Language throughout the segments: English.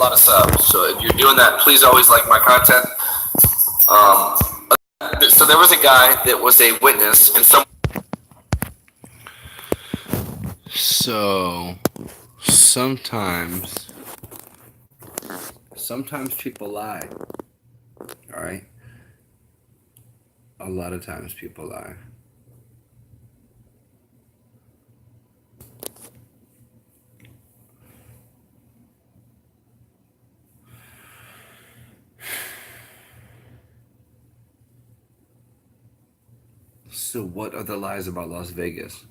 lot of subs. So if you're doing that, please always like my content. So there was a guy that was a witness, and So sometimes people lie. All right. A lot of times people lie. So what are the lies about Las Vegas?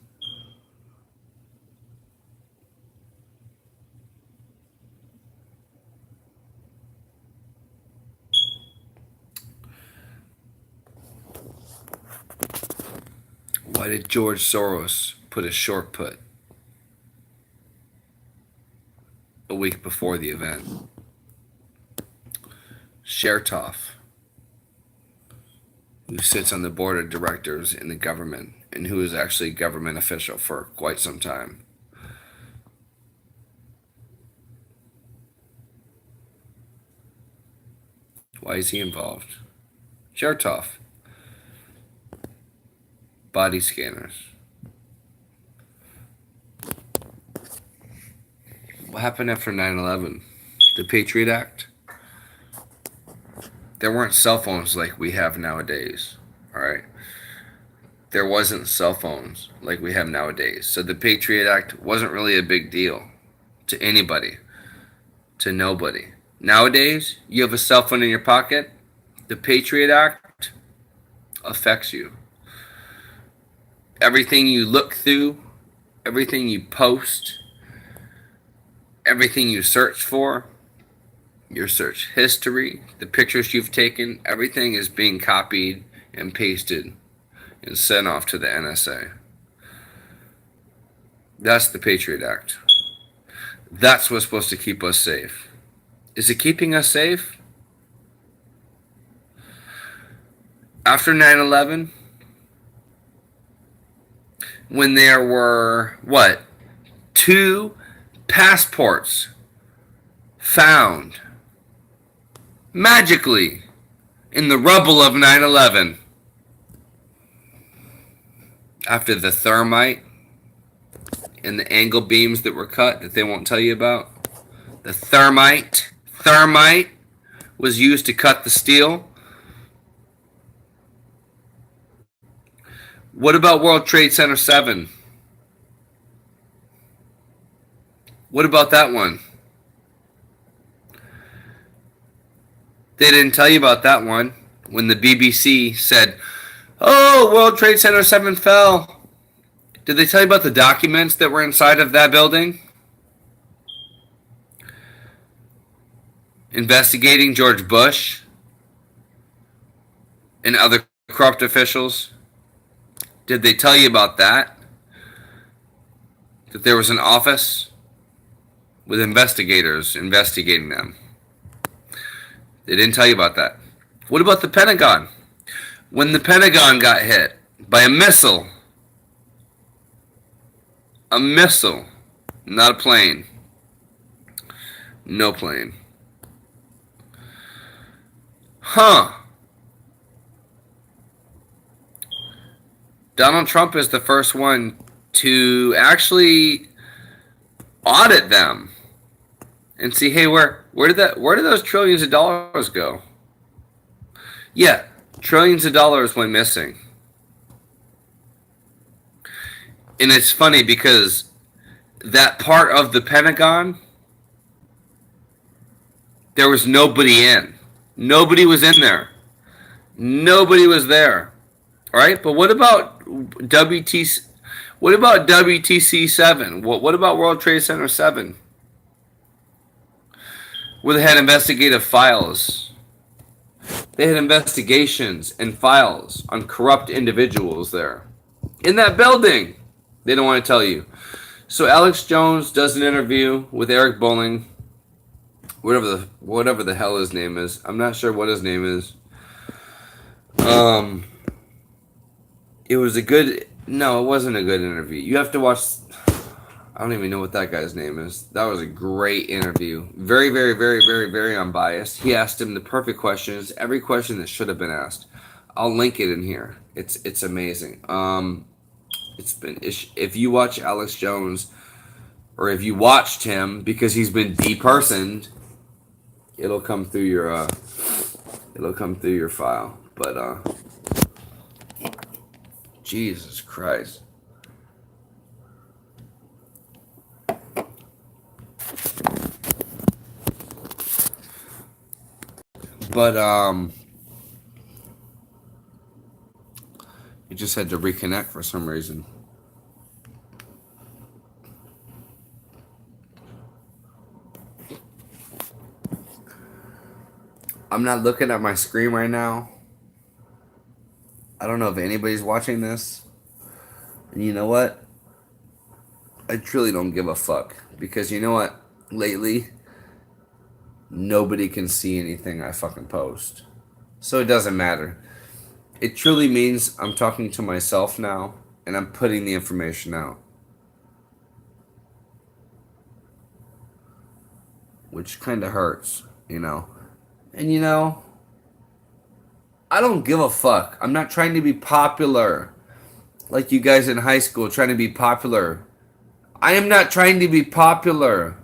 Why did George Soros put a short put a week before the event? Chertoff, who sits on the board of directors in the government and who is actually a government official for quite some time. Why is he involved? Chertoff. Body scanners. What happened after 9/11? The Patriot Act? There weren't cell phones like we have nowadays, all right? There wasn't cell phones like we have nowadays. So the Patriot Act wasn't really a big deal to anybody, to nobody. Nowadays, you have a cell phone in your pocket, the Patriot Act affects you. Everything you look through, everything you post, everything you search for, your search history, the pictures you've taken, everything is being copied and pasted and sent off to the NSA. That's the Patriot Act. That's what's supposed to keep us safe. Is it keeping us safe? After 9/11, when there were, 2 passports found magically in the rubble of 9/11. After the thermite and the angle beams that were cut that they won't tell you about. The thermite was used to cut the steel. What about World Trade Center 7? What about that one? They didn't tell you about that one when the BBC said, "Oh, World Trade Center 7 fell." Did they tell you about the documents that were inside of that building? Investigating George Bush and other corrupt officials. Did they tell you about that? That there was an office with investigators investigating them. They didn't tell you about that. What about the Pentagon? When the Pentagon got hit by a missile, not a plane, no plane. Donald Trump is the first one to actually audit them and see, hey, where did those trillions of dollars go? Yeah, trillions of dollars went missing. And it's funny because that part of the Pentagon, there was nobody in. Nobody was in there. Nobody was there. All right, but what about WTC? What about WTC 7? What about World Trade Center 7? Where they had investigative files. They had investigations and files on corrupt individuals there. In that building. They don't want to tell you. So Alex Jones does an interview with Eric Bolling. Whatever the hell his name is. I'm not sure what his name is. It was a good... No, it wasn't a good interview. You have to watch... I don't even know what that guy's name is. That was a great interview. Very, very, very, very, very unbiased. He asked him the perfect questions, every question that should have been asked. I'll link it in here. It's amazing. If you watch Alex Jones, or if you watched him because he's been depersoned, it'll come through your file. But Jesus Christ. But you just had to reconnect for some reason. I'm not looking at my screen right now. I don't know if anybody's watching this. And you know what? I truly don't give a fuck. Because you know what? Lately, nobody can see anything I fucking post. So it doesn't matter. It truly means I'm talking to myself now, and I'm putting the information out. Which kind of hurts, you know. And you know, I don't give a fuck. I'm not trying to be popular. Like you guys in high school trying to be popular. I am not trying to be popular.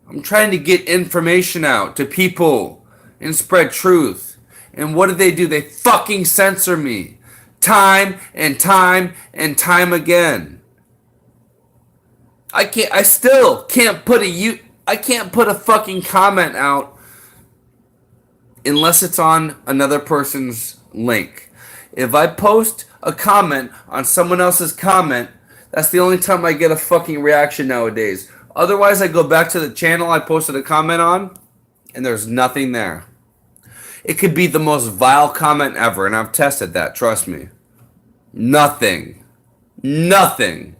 I'm trying to get information out to people and spread truth. And what do? They fucking censor me. Time and time and time again. I still can't put a fucking comment out unless it's on another person's link. If I post a comment on someone else's comment, that's the only time I get a fucking reaction nowadays. Otherwise, I go back to the channel I posted a comment on, and there's nothing there. It could be the most vile comment ever, and I've tested that, trust me. Nothing. Nothing.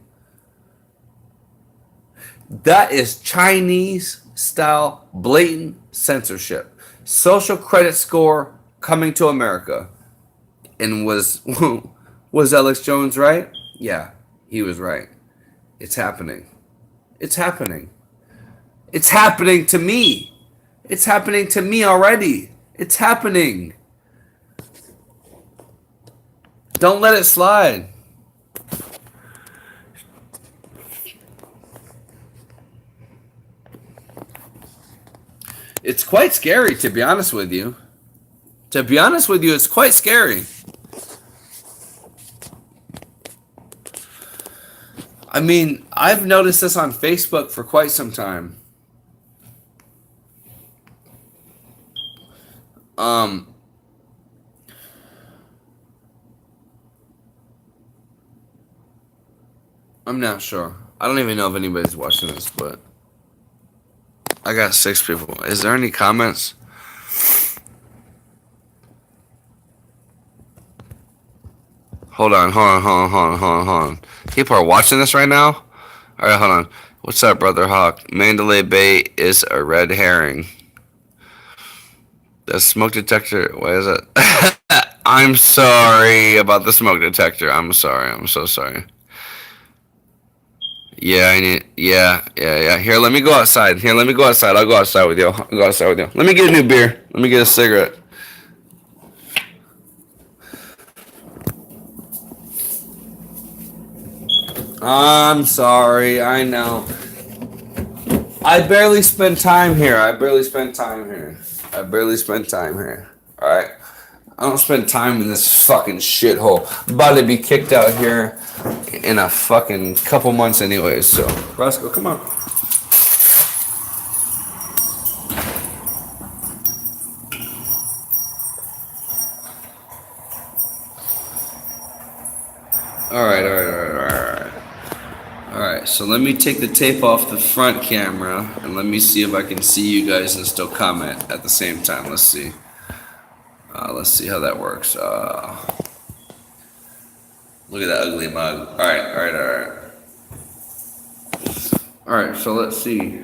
That is Chinese-style blatant censorship. Social credit score coming to America. And was Alex Jones right? Yeah, he was right. It's happening. It's happening. It's happening to me. It's happening to me already. It's happening. Don't let it slide. It's quite scary, to be honest with you. To be honest with you, it's quite scary. I mean, I've noticed this on Facebook for quite some time. I'm not sure. I don't even know if anybody's watching this, but I got 6 people. Is there any comments? Hold on. People are watching this right now? Alright, hold on. What's up, Brother Hawk? Mandalay Bay is a red herring. The smoke detector, what is it? I'm sorry about the smoke detector. I'm sorry. I'm so sorry. Yeah, yeah. Here, let me go outside. I'll go outside with you. Let me get a new beer. Let me get a cigarette. I'm sorry. I know. I barely spend time here. Alright? I don't spend time in this fucking shithole. I'm about to be kicked out here in a fucking couple months anyways, so. Roscoe, come on. Alright, so let me take the tape off the front camera and let me see if I can see you guys and still comment at the same time. Let's see. Let's see how that works. Look at that ugly mug. Alright, so let's see.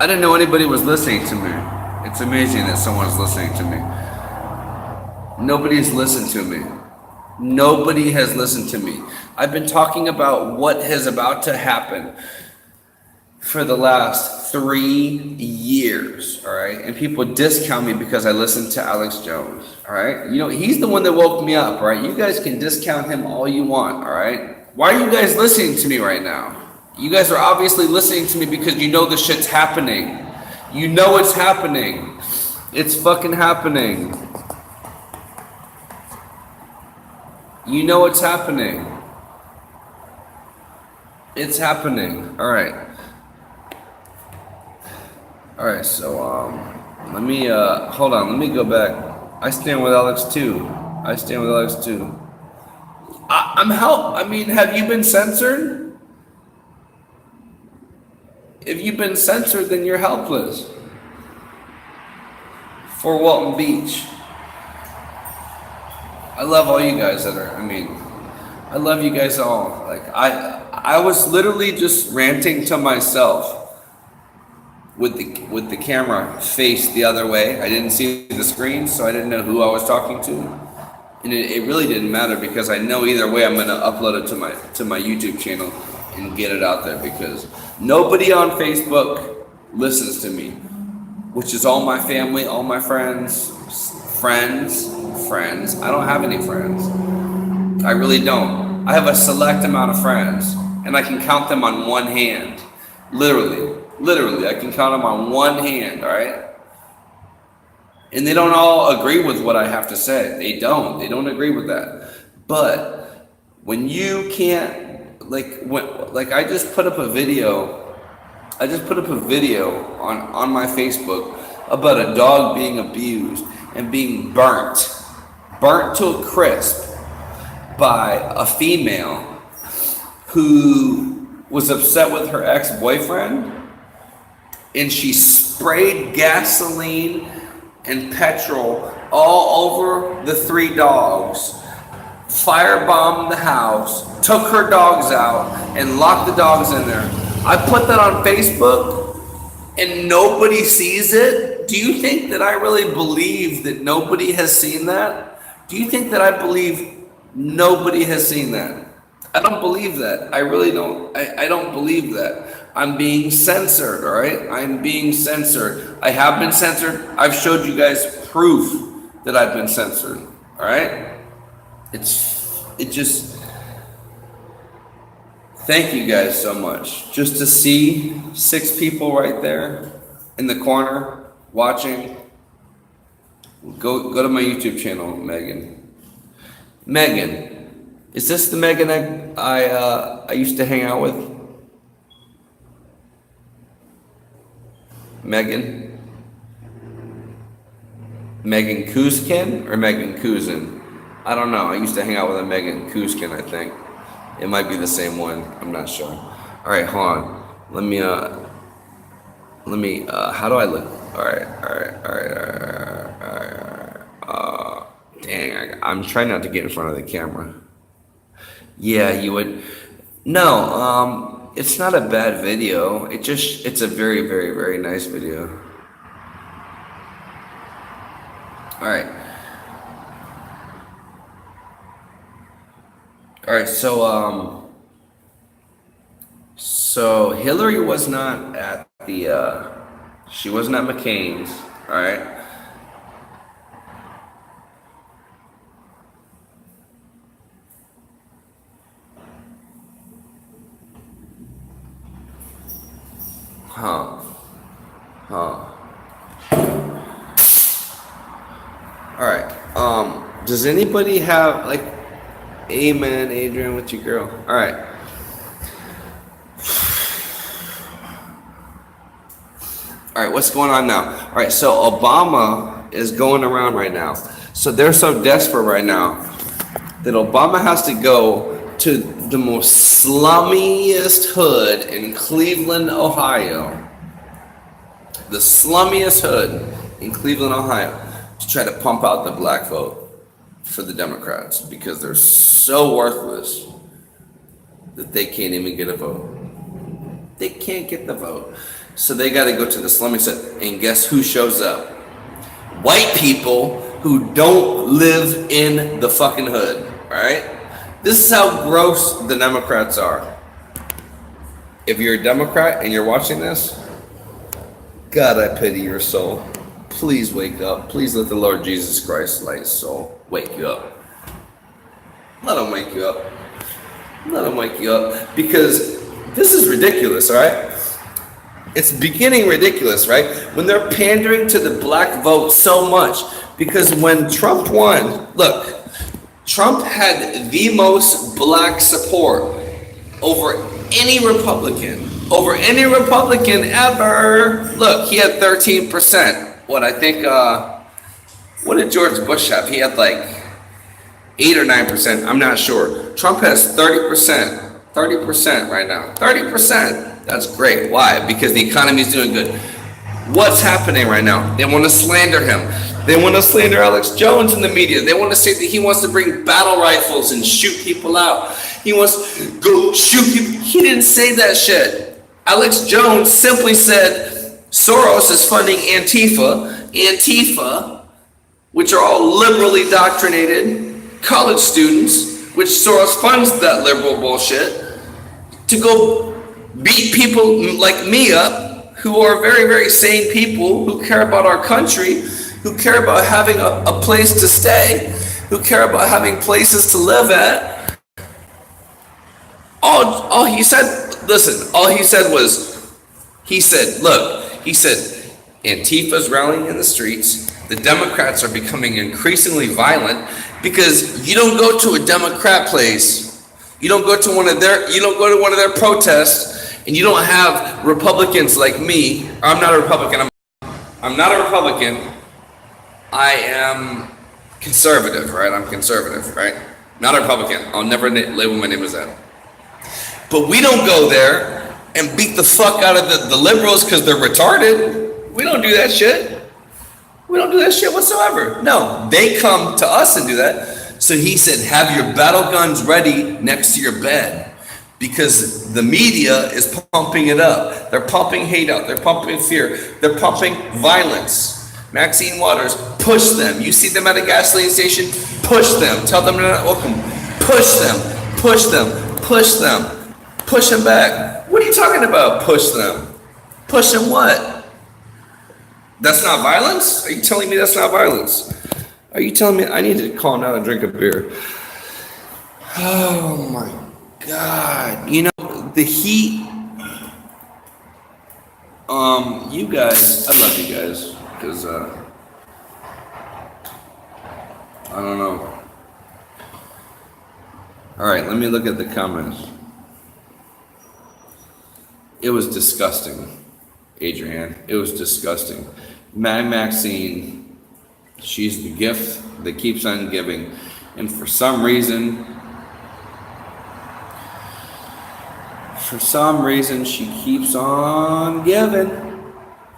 I didn't know anybody was listening to me. It's amazing that someone's listening to me. Nobody's listened to me. Nobody has listened to me. I've been talking about what is about to happen for the last 3 years, all right? And people discount me because I listen to Alex Jones, all right? You know, he's the one that woke me up, all right? You guys can discount him all you want, all right? Why are you guys listening to me right now? You guys are obviously listening to me because you know the shit's happening. You know it's happening. It's fucking happening. You know it's happening. It's happening. All right. All right, so let me hold on. Let me go back. I stand with Alex too. I stand with Alex too. I mean, have you been censored? If you've been censored, then you're helpless. For Walton Beach. I love all you guys that are. I love you guys all. Like I was literally just ranting to myself. With the camera faced the other way. I didn't see the screen, so I didn't know who I was talking to. And it really didn't matter because I know either way I'm gonna upload it to my YouTube channel and get it out there because nobody on Facebook listens to me, which is all my family, all my friends. I don't have any friends. I really don't. I have a select amount of friends, and I can count them on one hand. Literally, I can count them on one hand, all right? And they don't all agree with what I have to say. They don't agree with that. But when you can't, I just put up a video on my Facebook about a dog being abused and being burnt to a crisp by a female who was upset with her ex-boyfriend. And she sprayed gasoline and petrol all over the 3 dogs, firebombed the house, took her dogs out, and locked the dogs in there. I put that on Facebook, and nobody sees it. Do you think that I really believe that nobody has seen that? Do you think that I believe nobody has seen that? I don't believe that. I really don't. I don't believe that. I'm being censored, all right? I'm being censored. I have been censored. I've showed you guys proof that I've been censored, all right? Thank you guys so much. Just to see 6 people right there in the corner watching. Go to my YouTube channel, Megan. Is this the Megan I used to hang out with? Megan Kuzkin or Megan Kuzin? I don't know. I used to hang out with a Megan Kuzkin, I think. It might be the same one. I'm not sure. All right, hold on. Let me, how do I look? All right. Dang, I'm trying not to get in front of the camera. Yeah, you would. No, it's not a bad video. It's a very, very, very nice video. All right. So Hillary was not at she wasn't at McCain's, all right? Huh. All right. Does anybody have amen, Adrian, with your girl? All right. All right, what's going on now? All right, so Obama is going around right now. So they're so desperate right now that Obama has to go to the most slummiest hood in Cleveland, Ohio. The slummiest hood in Cleveland, Ohio, to try to pump out the black vote for the Democrats because they're so worthless that they can't even get a vote. They can't get the vote. So they got to go to the slummiest hood. And guess who shows up? white people who don't live in the fucking hood, right? This is how gross the Democrats are. If you're a Democrat and you're watching this, God, I pity your soul. Please wake up. Please let the Lord Jesus Christ, light soul, wake you up. Let him wake you up. Let him wake you up. Because this is ridiculous, all right? It's beginning ridiculous, right? When they're pandering to the black vote so much. Because when Trump won, look, Trump had the most black support over any Republican ever. Look, he had 13%. What did George Bush have? He had like 8 or 9%. I'm not sure. Trump has 30%. 30% right now. 30%. That's great. Why? Because the economy is doing good. What's happening right now? They want to slander him. They want to slander Alex Jones in the media. They want to say that he wants to bring battle rifles and shoot people out. He wants to go shoot people. He didn't say that shit. Alex Jones simply said Soros is funding Antifa, which are all liberally indoctrinated college students, which Soros funds that liberal bullshit, to go beat people like me up, who are very, very sane people, who care about our country, who care about having a place to stay, who care about having places to live at. All he said was, Antifa's rallying in the streets. The Democrats are becoming increasingly violent because you don't go to a Democrat place, you don't go to one of their protests, and you don't have Republicans like me. I'm not a Republican. I am conservative, right? I'm conservative, right? Not a Republican. I'll never label my name as that. But we don't go there and beat the fuck out of the liberals because they're retarded. We don't do that shit. We don't do that shit whatsoever. No, they come to us and do that. So he said, have your battle guns ready next to your bed. Because the media is pumping it up. They're pumping hate out. They're pumping fear. They're pumping violence. Maxine Waters, push them. You see them at a gasoline station, push them. Tell them they're not welcome. Push them. Push them. Push them. Push them back. What are you talking about? Push them. Push them what? That's not violence? Are you telling me that's not violence? Are you telling me I need to calm down and drink a beer? Oh my God. You know, the heat. You guys, I love you guys. Because, I don't know. All right, let me look at the comments. It was disgusting, Adrienne. It was disgusting. Maxine, she's the gift that keeps on giving. And for some reason, she keeps on giving.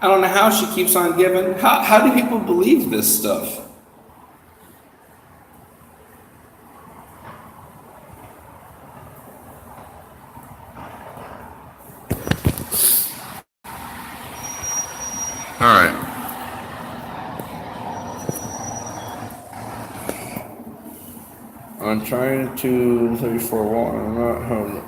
I don't know how she keeps on giving. How do people believe this stuff? All right. I'm trying to 34 watt. I'm not home.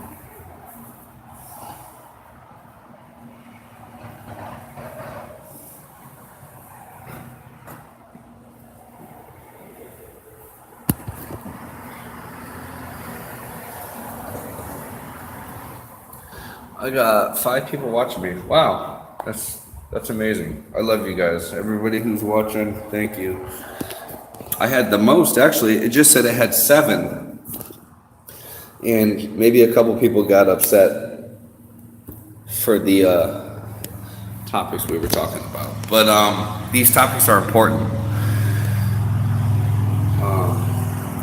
I got 5 people watching me. Wow, that's amazing. I love you guys. Everybody who's watching, thank you. I had the most, actually. It just said it had 7. And maybe a couple people got upset for the topics we were talking about. But these topics are important.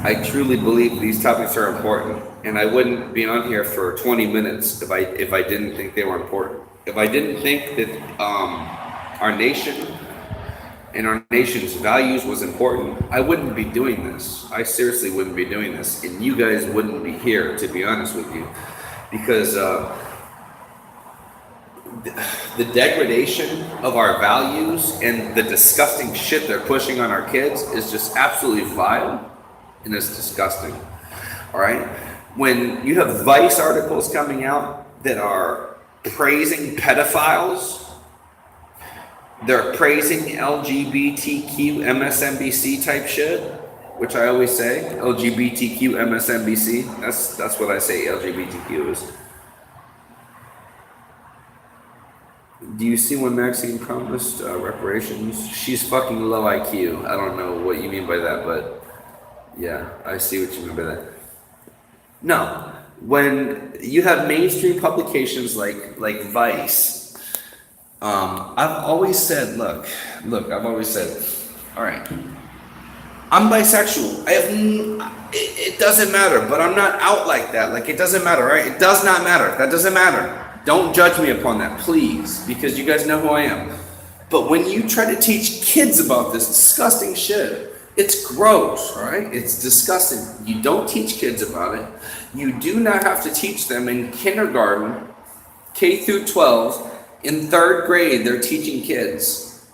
I truly believe these topics are important. And I wouldn't be on here for 20 minutes if I didn't think they were important. If I didn't think that our nation and our nation's values was important, I wouldn't be doing this. I seriously wouldn't be doing this. And you guys wouldn't be here, to be honest with you. Because the degradation of our values and the disgusting shit they're pushing on our kids is just absolutely vile, and it's disgusting. All right? When you have Vice articles coming out that are praising pedophiles, they're praising LGBTQ MSNBC type shit, which I always say, LGBTQ MSNBC. That's what I say LGBTQ is. Do you see when Maxine promised reparations? She's fucking low IQ. I don't know what you mean by that, but yeah, I see what you mean by that. No, when you have mainstream publications like Vice, I've always said, look, I've always said, all right, I'm bisexual. It doesn't matter, but I'm not out like that. Like, it doesn't matter, right? It does not matter. That doesn't matter. Don't judge me upon that, please, because you guys know who I am. But when you try to teach kids about this disgusting shit, it's gross, right? It's disgusting. You don't teach kids about it. You do not have to teach them in kindergarten, K through 12. In third grade, they're teaching kids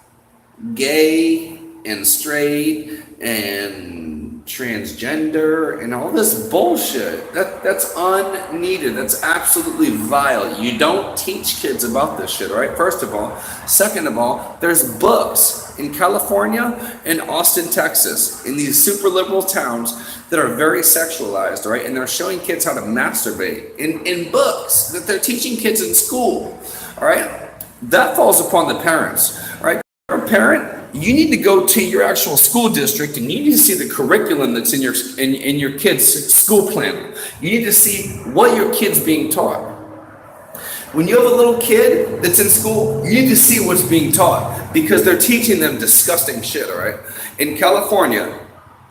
gay and straight and transgender and all this bullshit. That's unneeded. That's absolutely vile. You don't teach kids about this shit, right? First of all. Second of all, there's books in California and Austin, Texas, in these super liberal towns that are very sexualized, right? And they're showing kids how to masturbate in books that they're teaching kids in school, all right? That falls upon the parents, right? You're a parent, you need to go to your actual school district and you need to see the curriculum that's in your kids' school plan. You need to see what your kid's being taught. When you have a little kid that's in school, you need to see what's being taught because they're teaching them disgusting shit, all right? In California,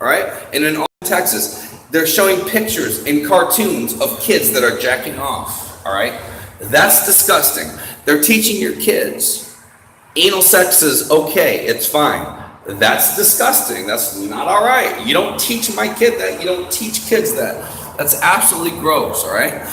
all right, and in Texas, they're showing pictures and cartoons of kids that are jacking off, all right? That's disgusting. They're teaching your kids anal sex is okay, it's fine. That's disgusting. That's not all right. You don't teach my kid that. You don't teach kids that. That's absolutely gross, all right?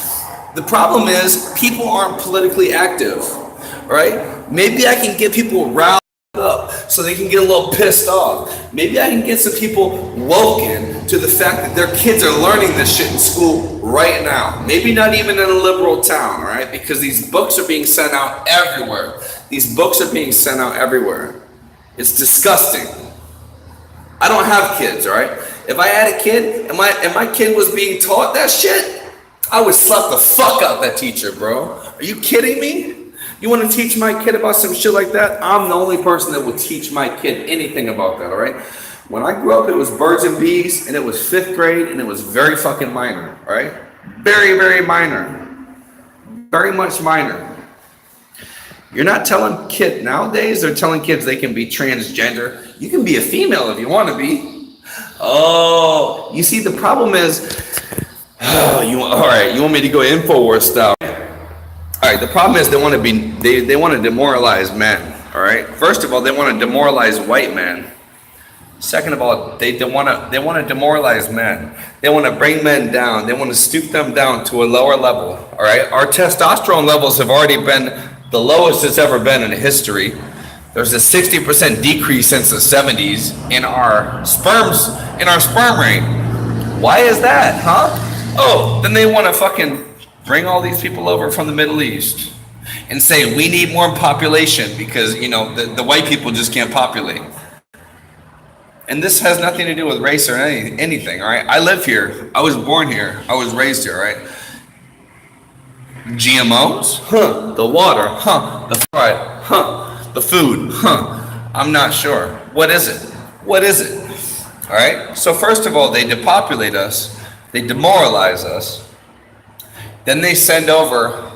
The problem is people aren't politically active, all right? Maybe I can get people riled up so they can get a little pissed off. Maybe I can get some people woken to the fact that their kids are learning this shit in school right now. Maybe not even in a liberal town, all right? Because these books are being sent out everywhere. These books are being sent out everywhere. It's disgusting. I don't have kids, all right? If I had a kid and my kid was being taught that shit, I would slap the fuck out that teacher, bro. Are you kidding me? You want to teach my kid about some shit like that? I'm the only person that will teach my kid anything about that, all right? When I grew up, it was birds and bees, and it was 5th grade, and it was very fucking minor, all right? Very, very minor. Very much minor. You're not telling kids nowadays, they're telling kids they can be transgender. You can be a female if you want to be. Oh, you see, the problem is, you want me to go InfoWars style. All right, the problem is they want to demoralize men, all right? First of all, they want to demoralize white men. Second of all, they want to demoralize men. They want to bring men down. They want to stoop them down to a lower level, all right? Our testosterone levels have already been the lowest it's ever been in history. There's a 60% decrease since the 70s in our sperm rate. Why is that, huh? Oh, then they want to fucking bring all these people over from the Middle East and say we need more population because, you know, the white people just can't populate. And this has nothing to do with race or anything, all right? I live here. I was born here. I was raised here, all right? GMOs? Huh. The water? Huh. The fluoride? Huh. The food? Huh. I'm not sure. What is it? What is it? All right? So first of all, they depopulate us. They demoralize us. Then they send over.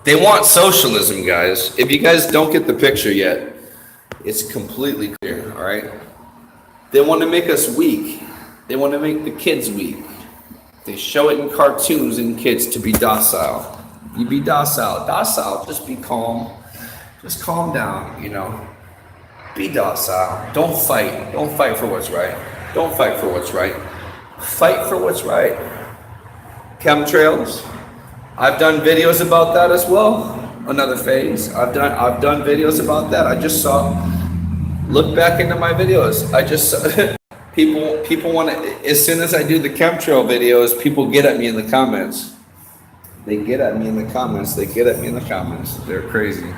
They want socialism, guys. If you guys don't get the picture yet, it's completely clear, all right? They want to make us weak. They want to make the kids weak. They show it in cartoons and kids to be docile. You be docile. Docile, just be calm. Just calm down, you know. Be docile. Don't fight. Don't fight for what's right. Don't fight for what's right. Fight for what's right. Chemtrails, I've done videos about that as well. Another phase. I've done videos about that. I just saw. Look back into my videos. I just people want to. As soon as I do the chemtrail videos, people get at me in the comments. They get at me in the comments. They get at me in the comments. They're crazy.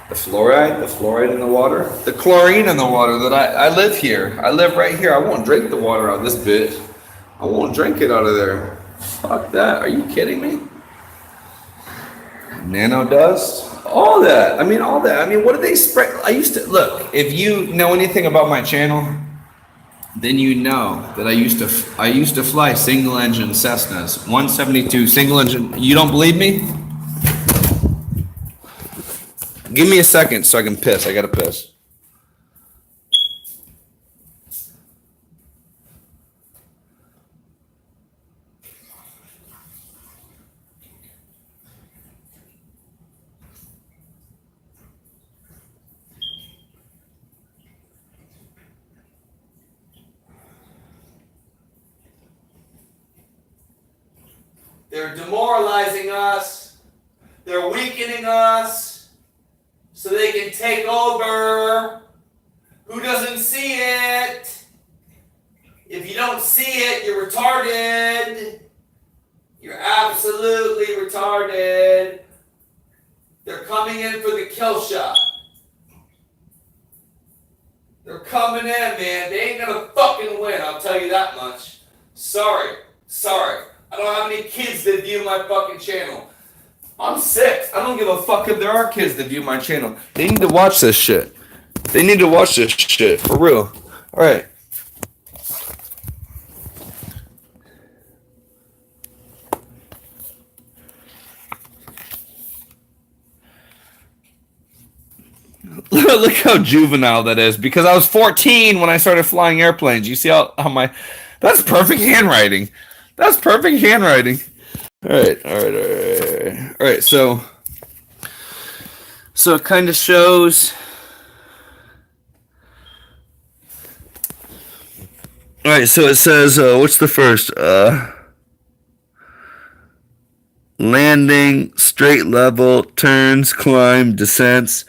The fluoride in the water, the chlorine in the water that I live here. I live right here. I won't drink the water out of this bitch. I won't drink it out of there. Fuck that. Are you kidding me? Nano dust, all that. I mean, all that. I mean, what do they spread? I used to look. If you know anything about my channel, then you know that I used to fly single engine Cessnas, 172 single engine. You don't believe me? Give me a second so I can piss. I gotta piss. They're demoralizing us. They're weakening us so they can take over. Who doesn't see it? If you don't see it, you're retarded. You're absolutely retarded. They're coming in for the kill shot. They're coming in, man. They ain't gonna fucking win, I'll tell you that much. Sorry. I don't have any kids that view my fucking channel. I'm 6. I don't give a fuck if there are kids that view my channel. They need to watch this shit. They need to watch this shit, for real. Alright. Look how juvenile that is. Because I was 14 when I started flying airplanes. You see how my... That's perfect handwriting. That's perfect handwriting. All right. So it kind of shows. All right. So it says, what's the first? Landing, straight level, turns, climb, descents,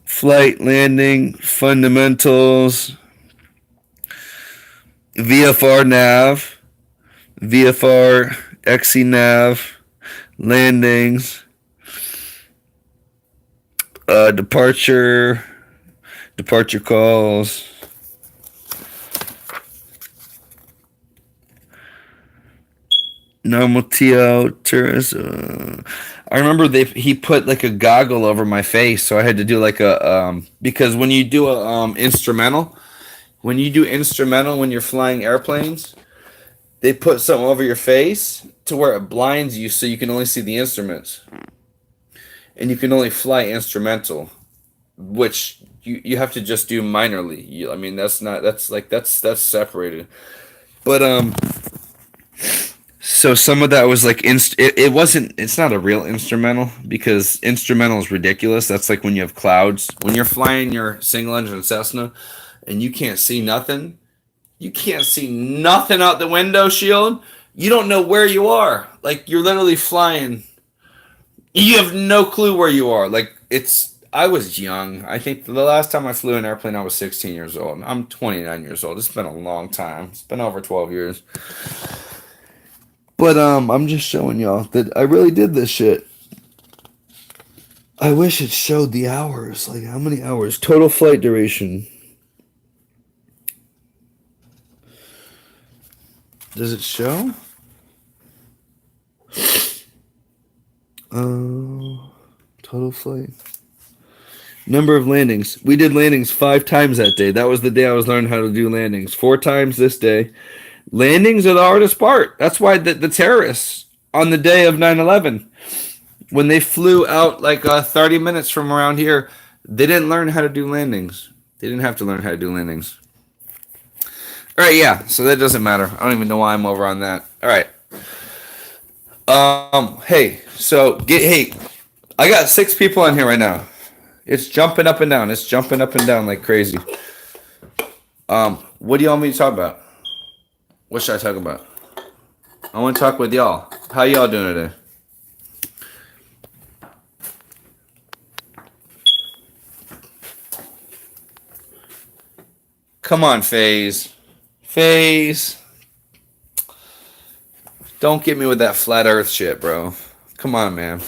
flight, landing, fundamentals, VFR nav. VFR, XCNAV, landings, departure calls, normal TO, tourist. I remember he put like a goggle over my face, so I had to do like a because when you do a instrumental, when you're flying airplanes, they put something over your face to where it blinds you so you can only see the instruments. And you can only fly instrumental, which you have to just do minorly. I mean, that's separated. But so some of that was like it's not a real instrumental because instrumental is ridiculous. That's like when you have clouds. When you're flying your single engine Cessna and you can't see nothing. You can't see nothing out the window shield. You don't know where you are. Like, you're literally flying. You have no clue where you are. Like, I was young. I think the last time I flew an airplane, I was 16 years old. I'm 29 years old. It's been a long time. It's been over 12 years. But I'm just showing y'all that I really did this shit. I wish it showed the hours. Like, how many hours? Total flight duration. Does it show? Total flight. Number of landings. We did landings 5 times that day. That was the day I was learning how to do landings. 4 times this day. Landings are the hardest part. That's why the terrorists on the day of 9/11, when they flew out like 30 minutes from around here, they didn't learn how to do landings. They didn't have to learn how to do landings. All right, yeah. So that doesn't matter. I don't even know why I'm over on that. All right. Hey. I got 6 people in here right now. It's jumping up and down. It's jumping up and down like crazy. What do y'all want me to talk about? What should I talk about? I want to talk with y'all. How y'all doing today? Come on, FaZe. FaZe. Don't get me with that flat Earth shit, bro. Come on, man.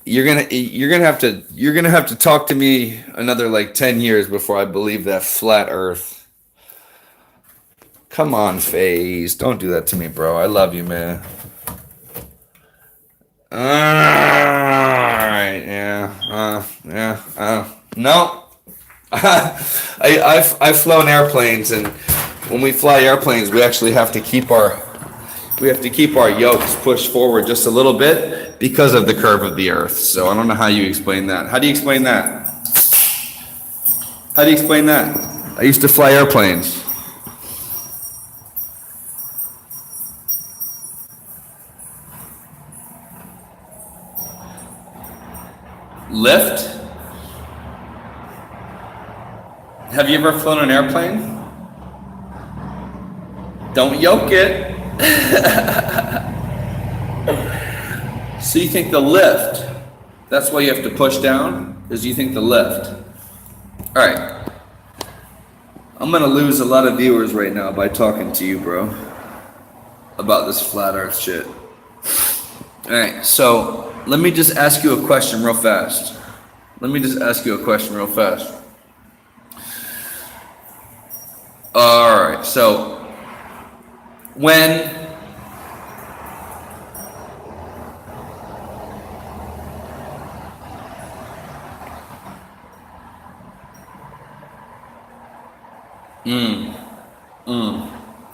You're gonna have to talk to me another like 10 years before I believe that flat Earth. Come on, FaZe. Don't do that to me, bro. I love you, man. Alright, no. I've flown airplanes, and when we fly airplanes, we actually have to keep our yokes pushed forward just a little bit because of the curve of the Earth. So I don't know how you explain that. How do you explain that? How do you explain that? I used to fly airplanes. Lift? Have you ever flown an airplane? Don't yoke it. So you think the lift, that's why you have to push down? Because you think the lift. Alright. I'm gonna lose a lot of viewers right now by talking to you, bro, about this flat earth shit. Alright, so let me just ask you a question real fast. Alright, so when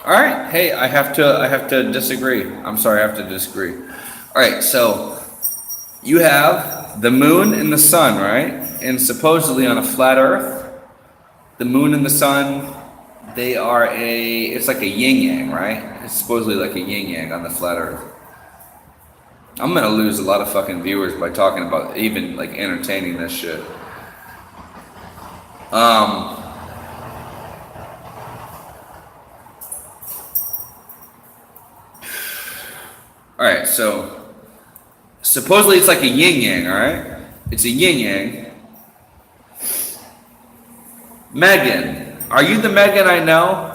Alright, hey, I have to disagree. I'm sorry, I have to disagree. Alright, so you have the moon and the sun, right? And supposedly on a flat earth, the moon and the sun, it's like a yin-yang, right? It's supposedly like a yin-yang on the flat earth. I'm gonna lose a lot of fucking viewers by talking about even like entertaining this shit. Alright, so supposedly it's like a yin-yang, alright? It's a yin-yang. Megan, are you the Megan I know?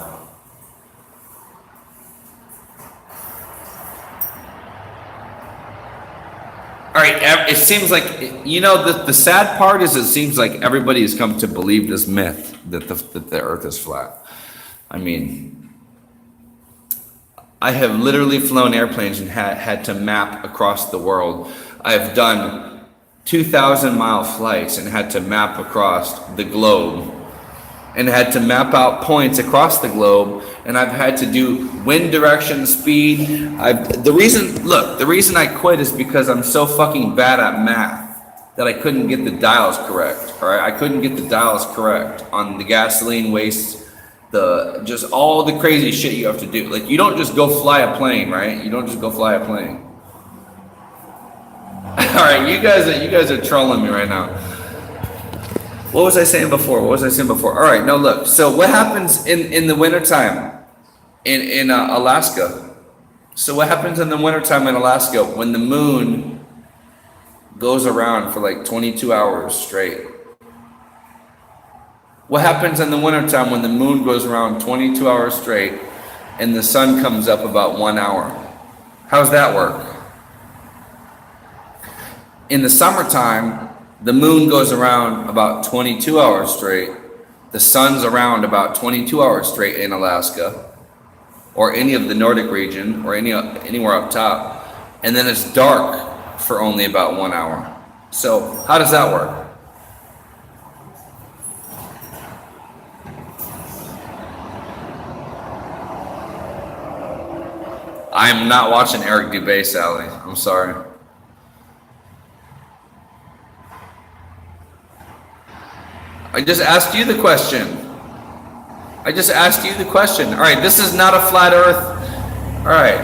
Alright, it seems like, the sad part is it seems like everybody has come to believe this myth that the earth is flat. I mean, I have literally flown airplanes and had to map across the world. I've done 2,000-mile flights and had to map across the globe and had to map out points across the globe, and I've had to do wind direction, speed. The reason I quit is because I'm so fucking bad at math that I couldn't get the dials correct. All right, I couldn't get the dials correct on the gasoline waste, just all the crazy shit you have to do. Like, you don't just go fly a plane, right? You don't just go fly a plane. All right, you guys are trolling me right now. What was I saying before? All right, no, look. So what happens in the wintertime in Alaska? So what happens in the wintertime in Alaska when the moon goes around for like 22 hours straight? What happens in the wintertime when the moon goes around 22 hours straight and the sun comes up about 1 hour? How's that work? In the summertime, the moon goes around about 22 hours straight. The sun's around about 22 hours straight in Alaska, or any of the Nordic region, or anywhere up top. And then it's dark for only about 1 hour. So how does that work? I am not watching Eric Dubay, Sally. I'm sorry. I just asked you the question. All right, this is not a flat earth. All right.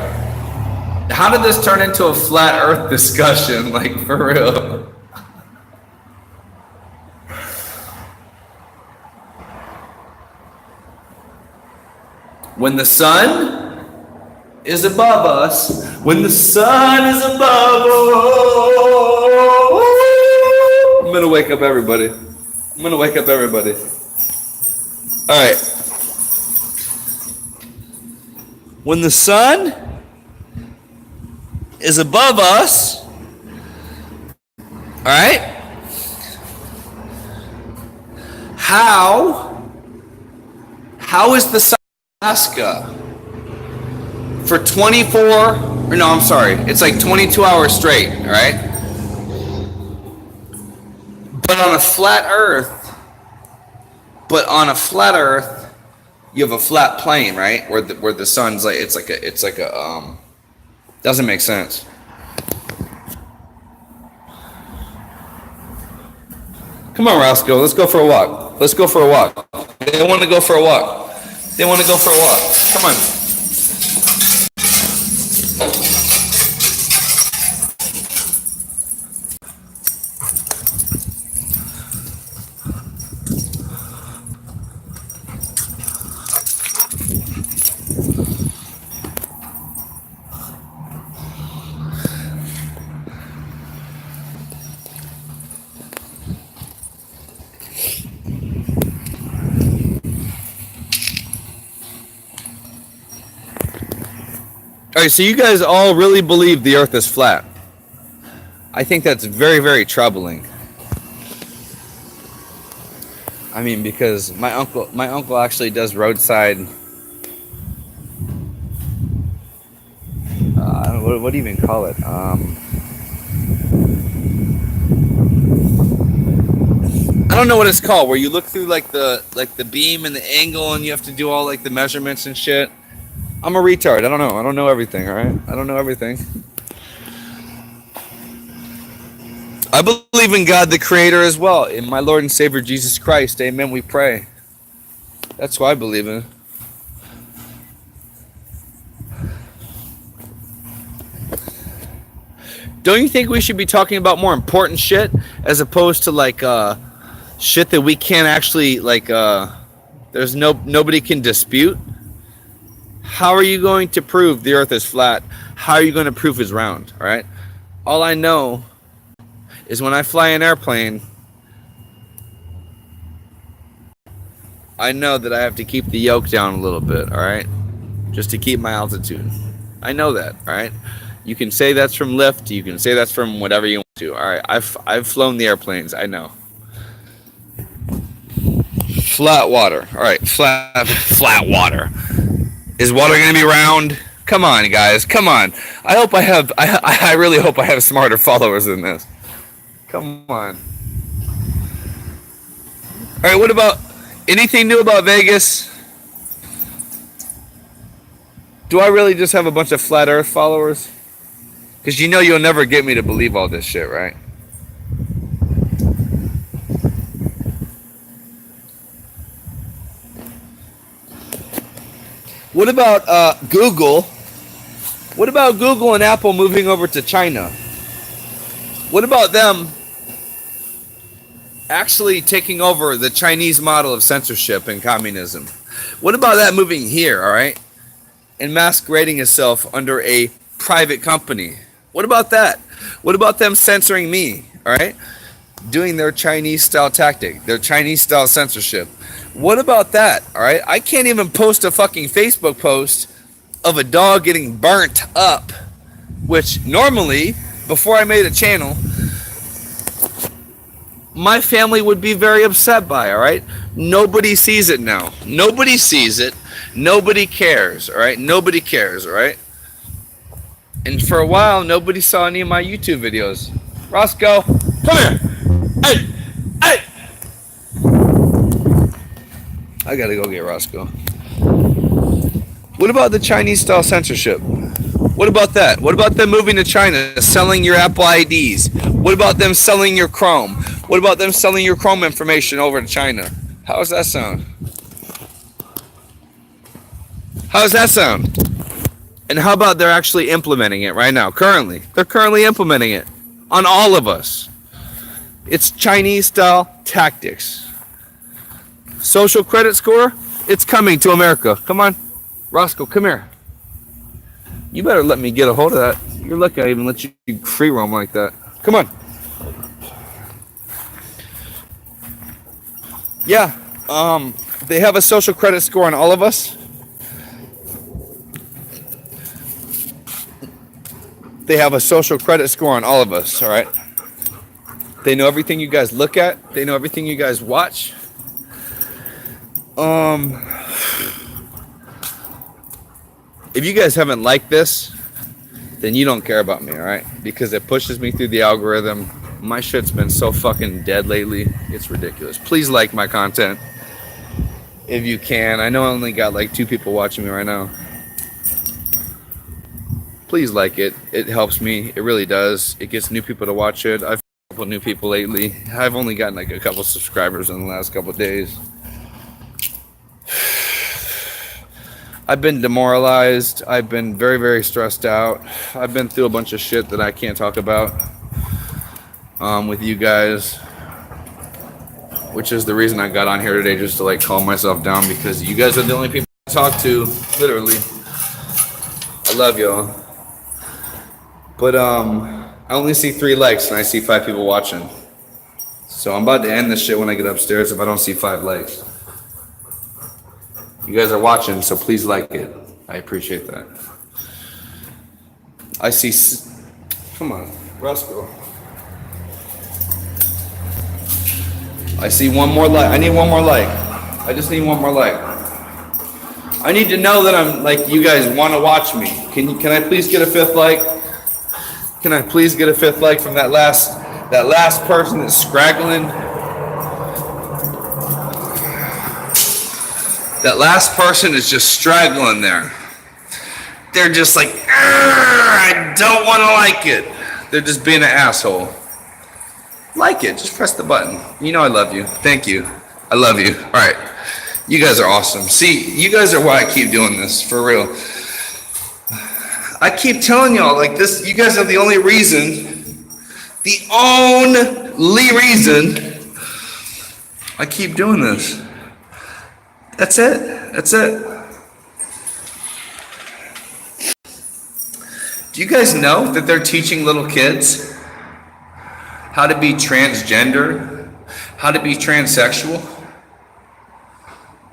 How did this turn into a flat earth discussion? Like, for real. When the sun is above us, when the sun is above us. I'm gonna wake up everybody. All right. When the sun is above us, all right? How is the sun in Alaska for 24, or no, I'm sorry, it's like 22 hours straight, all right? But on a flat Earth, you have a flat plane, right? Where the sun's like it's like a doesn't make sense. Come on, Roscoe, let's go for a walk. They want to go for a walk. Come on. All right, so you guys all really believe the Earth is flat. I think that's very, very troubling. I mean, because my uncle actually does roadside. What do you even call it? I don't know what it's called. Where you look through like the beam and the angle, and you have to do all like the measurements and shit. I'm a retard. I don't know. I don't know everything, all right? I don't know everything. I believe in God the Creator as well, in my Lord and Savior Jesus Christ. Amen, we pray. That's what I believe in. Don't you think we should be talking about more important shit as opposed to like shit that we can't actually like nobody can dispute? How are you going to prove the Earth is flat? How are you going to prove it's round? All right. All I know is when I fly an airplane, I know that I have to keep the yoke down a little bit. All right, just to keep my altitude. I know that. All right. You can say that's from lift. You can say that's from whatever you want to. All right. I've flown the airplanes. I know. Flat water. All right. Flat water. Is water going to be round? Come on, guys. Come on. I really hope I have smarter followers than this. Come on. All right, what about anything new about Vegas? Do I really just have a bunch of flat earth followers? Because you know you'll never get me to believe all this shit, right? What about Google? What about Google and Apple moving over to China? What about them actually taking over the Chinese model of censorship and communism? What about that moving here, all right? And masquerading itself under a private company? What about that? What about them censoring me, all right? Doing their Chinese-style tactic, their Chinese-style censorship. What about that, all right? I can't even post a fucking Facebook post of a dog getting burnt up, which normally, before I made a channel, my family would be very upset by, all right? Nobody sees it now. Nobody sees it. Nobody cares, all right? Nobody cares, all right? And for a while, nobody saw any of my YouTube videos. Roscoe, come here. Hey, hey. I gotta go get Roscoe. What about the Chinese-style censorship? What about that? What about them moving to China, selling your Apple IDs? What about them selling your Chrome? What about them selling your Chrome information over to China? How does that sound? How does that sound? And how about they're actually implementing it right now, currently? They're currently implementing it on all of us. It's Chinese-style tactics. Social credit score, it's coming to America. Come on. Roscoe, come here. You better let me get a hold of that. You're lucky I even let you free roam like that. Come on. Yeah. They have a social credit score on all of us. They have a social credit score on all of us, all right? They know everything you guys look at. They know everything you guys watch. If you guys haven't liked this, then you don't care about me, all right? Because it pushes me through the algorithm. My shit's been so fucking dead lately. It's ridiculous. Please like my content if you can. I know I only got like 2 people watching me right now. Please like it. It helps me. It really does. It gets new people to watch it. I've a couple new people lately. I've only gotten like a couple subscribers in the last couple of days. I've been demoralized. I've been very, very stressed out. I've been through a bunch of shit that I can't talk about with you guys, which is the reason I got on here today, just to like calm myself down, because you guys are the only people I talk to, literally. I love y'all. But I only see 3 likes and I see 5 people watching. So I'm about to end this shit when I get upstairs if I don't see 5 likes. You guys are watching, so please like it. I appreciate that. I see. Come on, Roscoe. I see 1 more like. I need 1 more like. I just need 1 more like. I need to know that I'm like you guys want to watch me. Can I please get a 5th like? Can I please get a 5th like from that last person that's scraggling? That last person is just straggling there. They're just like, I don't want to like it. They're just being an asshole. Like it, just press the button. You know I love you. Thank you. I love you. All right. You guys are awesome. See, you guys are why I keep doing this, for real. I keep telling y'all, like this, you guys are the only reason I keep doing this. That's it. That's it. Do you guys know that they're teaching little kids how to be transgender, how to be transsexual,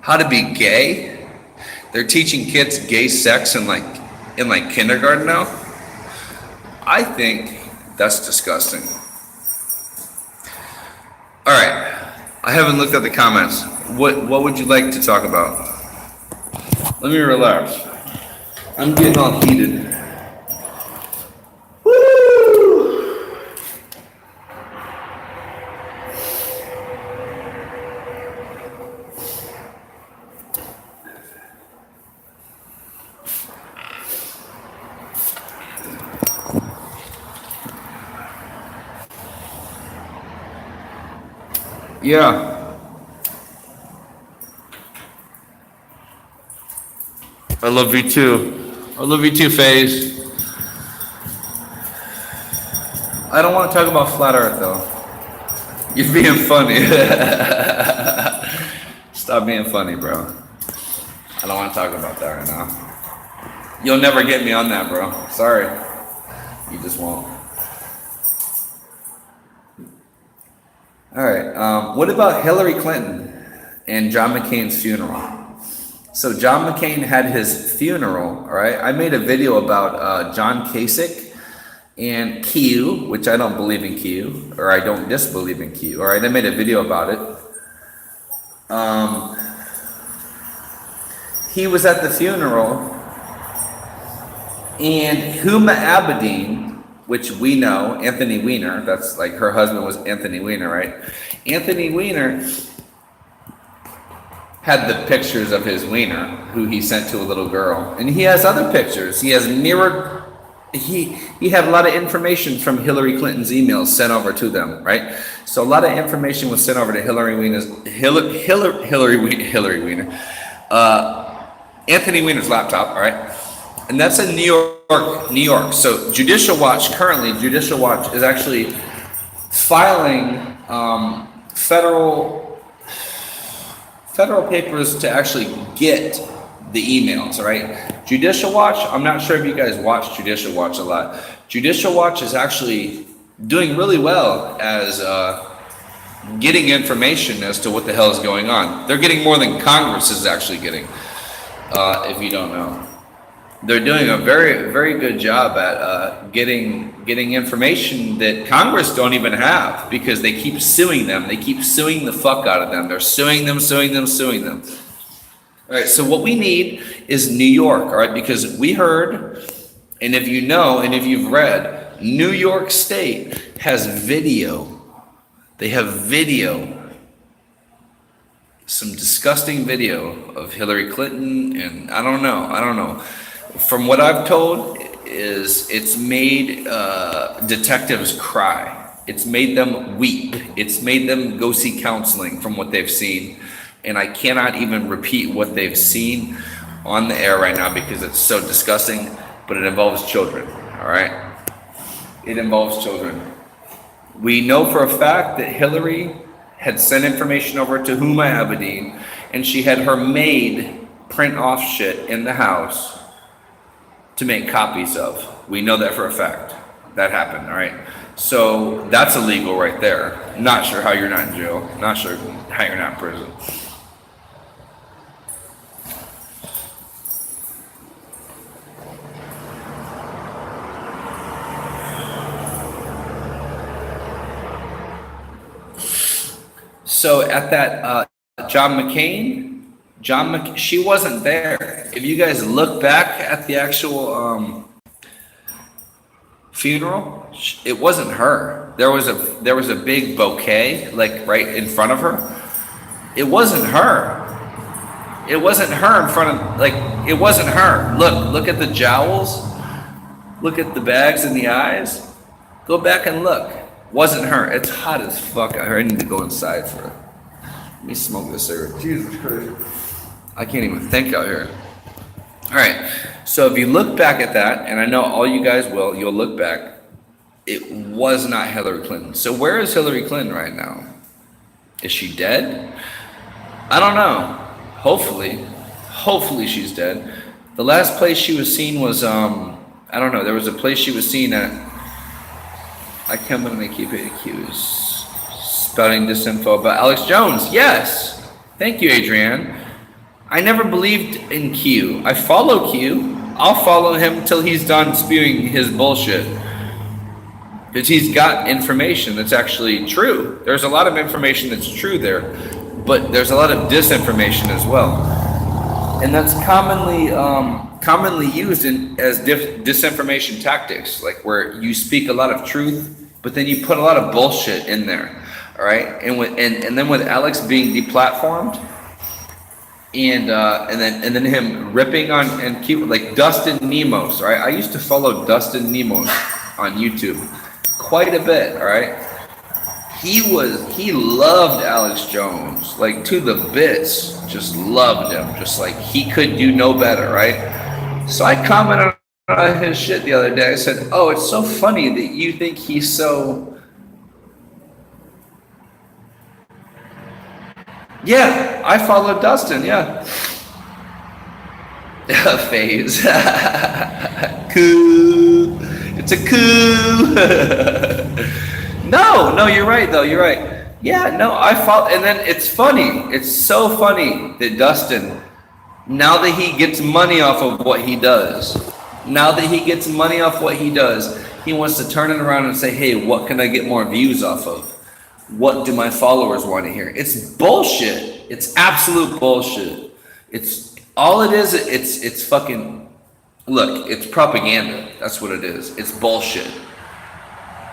how to be gay? They're teaching kids gay sex in kindergarten now. I think that's disgusting. All right. I haven't looked at the comments. What would you like to talk about? Let me relax. I'm getting all heated. Woo! Yeah. I love you too. I love you too, FaZe. I don't want to talk about flat earth though. You're being funny. Stop being funny, bro. I don't want to talk about that right now. You'll never get me on that, bro. Sorry. You just won't. All right. What about Hillary Clinton and John McCain's funeral? So John McCain had his funeral, all right? I made a video about John Kasich and Q, which I don't believe in Q, or I don't disbelieve in Q, all right? I made a video about it. He was at the funeral, and Huma Abedin, which we know, Anthony Weiner, that's like her husband was Anthony Weiner, right? Anthony Weiner had the pictures of his wiener, who he sent to a little girl. And he has other pictures. He has he had a lot of information from Hillary Clinton's emails sent over to them, right? So a lot of information was sent over to Anthony Weiner's laptop, all right? And that's in New York. So Judicial Watch is actually filing federal papers to actually get the emails, all right? Judicial Watch, I'm not sure if you guys watch Judicial Watch a lot. Judicial Watch is actually doing really well as getting information as to what the hell is going on. They're getting more than Congress is actually getting, if you don't know. They're doing a very, very good job at getting information that Congress don't even have, because they keep suing them. They keep suing the fuck out of them. They're suing them. All right, so what we need is New York, all right? Because we heard, and if you know, and if you've read, New York State has video. They have video, some disgusting video of Hillary Clinton, and I don't know. From what I've told, is it's made detectives cry. It's made them weep. It's made them go see counseling from what they've seen. And I cannot even repeat what they've seen on the air right now because it's so disgusting, but it involves children, all right? It involves children. We know for a fact that Hillary had sent information over to Huma Abedin, and she had her maid print off shit in the house to make copies of. We know that for a fact. That happened, all right? So that's illegal right there. Not sure how you're not in jail. Not sure how you're not in prison. So at that John McCain, she wasn't there. If you guys look back at the actual funeral, it wasn't her. There was a big bouquet like right in front of her. It wasn't her. It wasn't her in front of, like, it wasn't her. Look at the jowls. Look at the bags in the eyes. Go back and look. Wasn't her. It's hot as fuck out here. I need to go inside for it. Let me smoke this cigarette. Jesus Christ. I can't even think out here. All right. So if you look back at that, and I know all you guys will, you'll look back, it was not Hillary Clinton. So where is Hillary Clinton right now? Is she dead? I don't know. Hopefully she's dead. The last place she was seen was, I don't know, there was a place she was seen at, I can't believe they keep it accused. Spouting disinfo about Alex Jones. Yes. Thank you, Adrienne. I never believed in Q. I follow Q. I'll follow him till he's done spewing his bullshit. Because he's got information that's actually true. There's a lot of information that's true there, but there's a lot of disinformation as well. And that's commonly used as disinformation tactics, like where you speak a lot of truth, but then you put a lot of bullshit in there, all right? And then with Alex being deplatformed, and then him ripping on and keep like Dustin Nemos, right? I used to follow Dustin Nemos on YouTube quite a bit, all right? He loved Alex Jones, like to the bits, just loved him, just like he could do no better, right? So I commented on his shit the other day. I said, oh, it's so funny that you think he's so... Yeah, I followed Dustin, yeah. Phase. Coup. It's a coup. No, you're right, though. You're right. Yeah, no, I follow. And then it's funny. It's so funny that Dustin, now that he gets money off of what he does, he wants to turn it around and say, hey, what can I get more views off of? What do my followers want to hear? It's bullshit. It's absolute bullshit. It's all it is. It's fucking, look, it's propaganda. That's what it is. It's bullshit.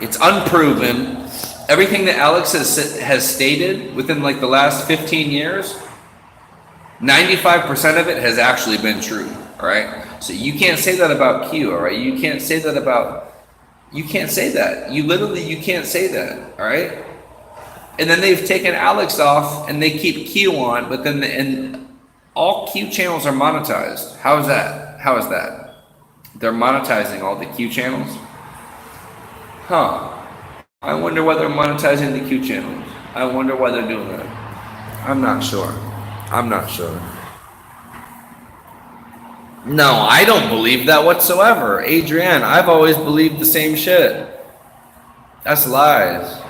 It's unproven. Everything that Alex has stated within like the last 15 years, 95% of it has actually been true. All right. So you can't say that about Q. All right. You can't say that about, you can't say that. You can't say that. All right. And then they've taken Alex off and they keep Q on, but then and all Q channels are monetized. How is that? How is that? They're monetizing all the Q channels? Huh. I wonder why they're monetizing the Q channels. I wonder why they're doing that. I'm not sure. No, I don't believe that whatsoever. Adrienne, I've always believed the same shit. That's lies.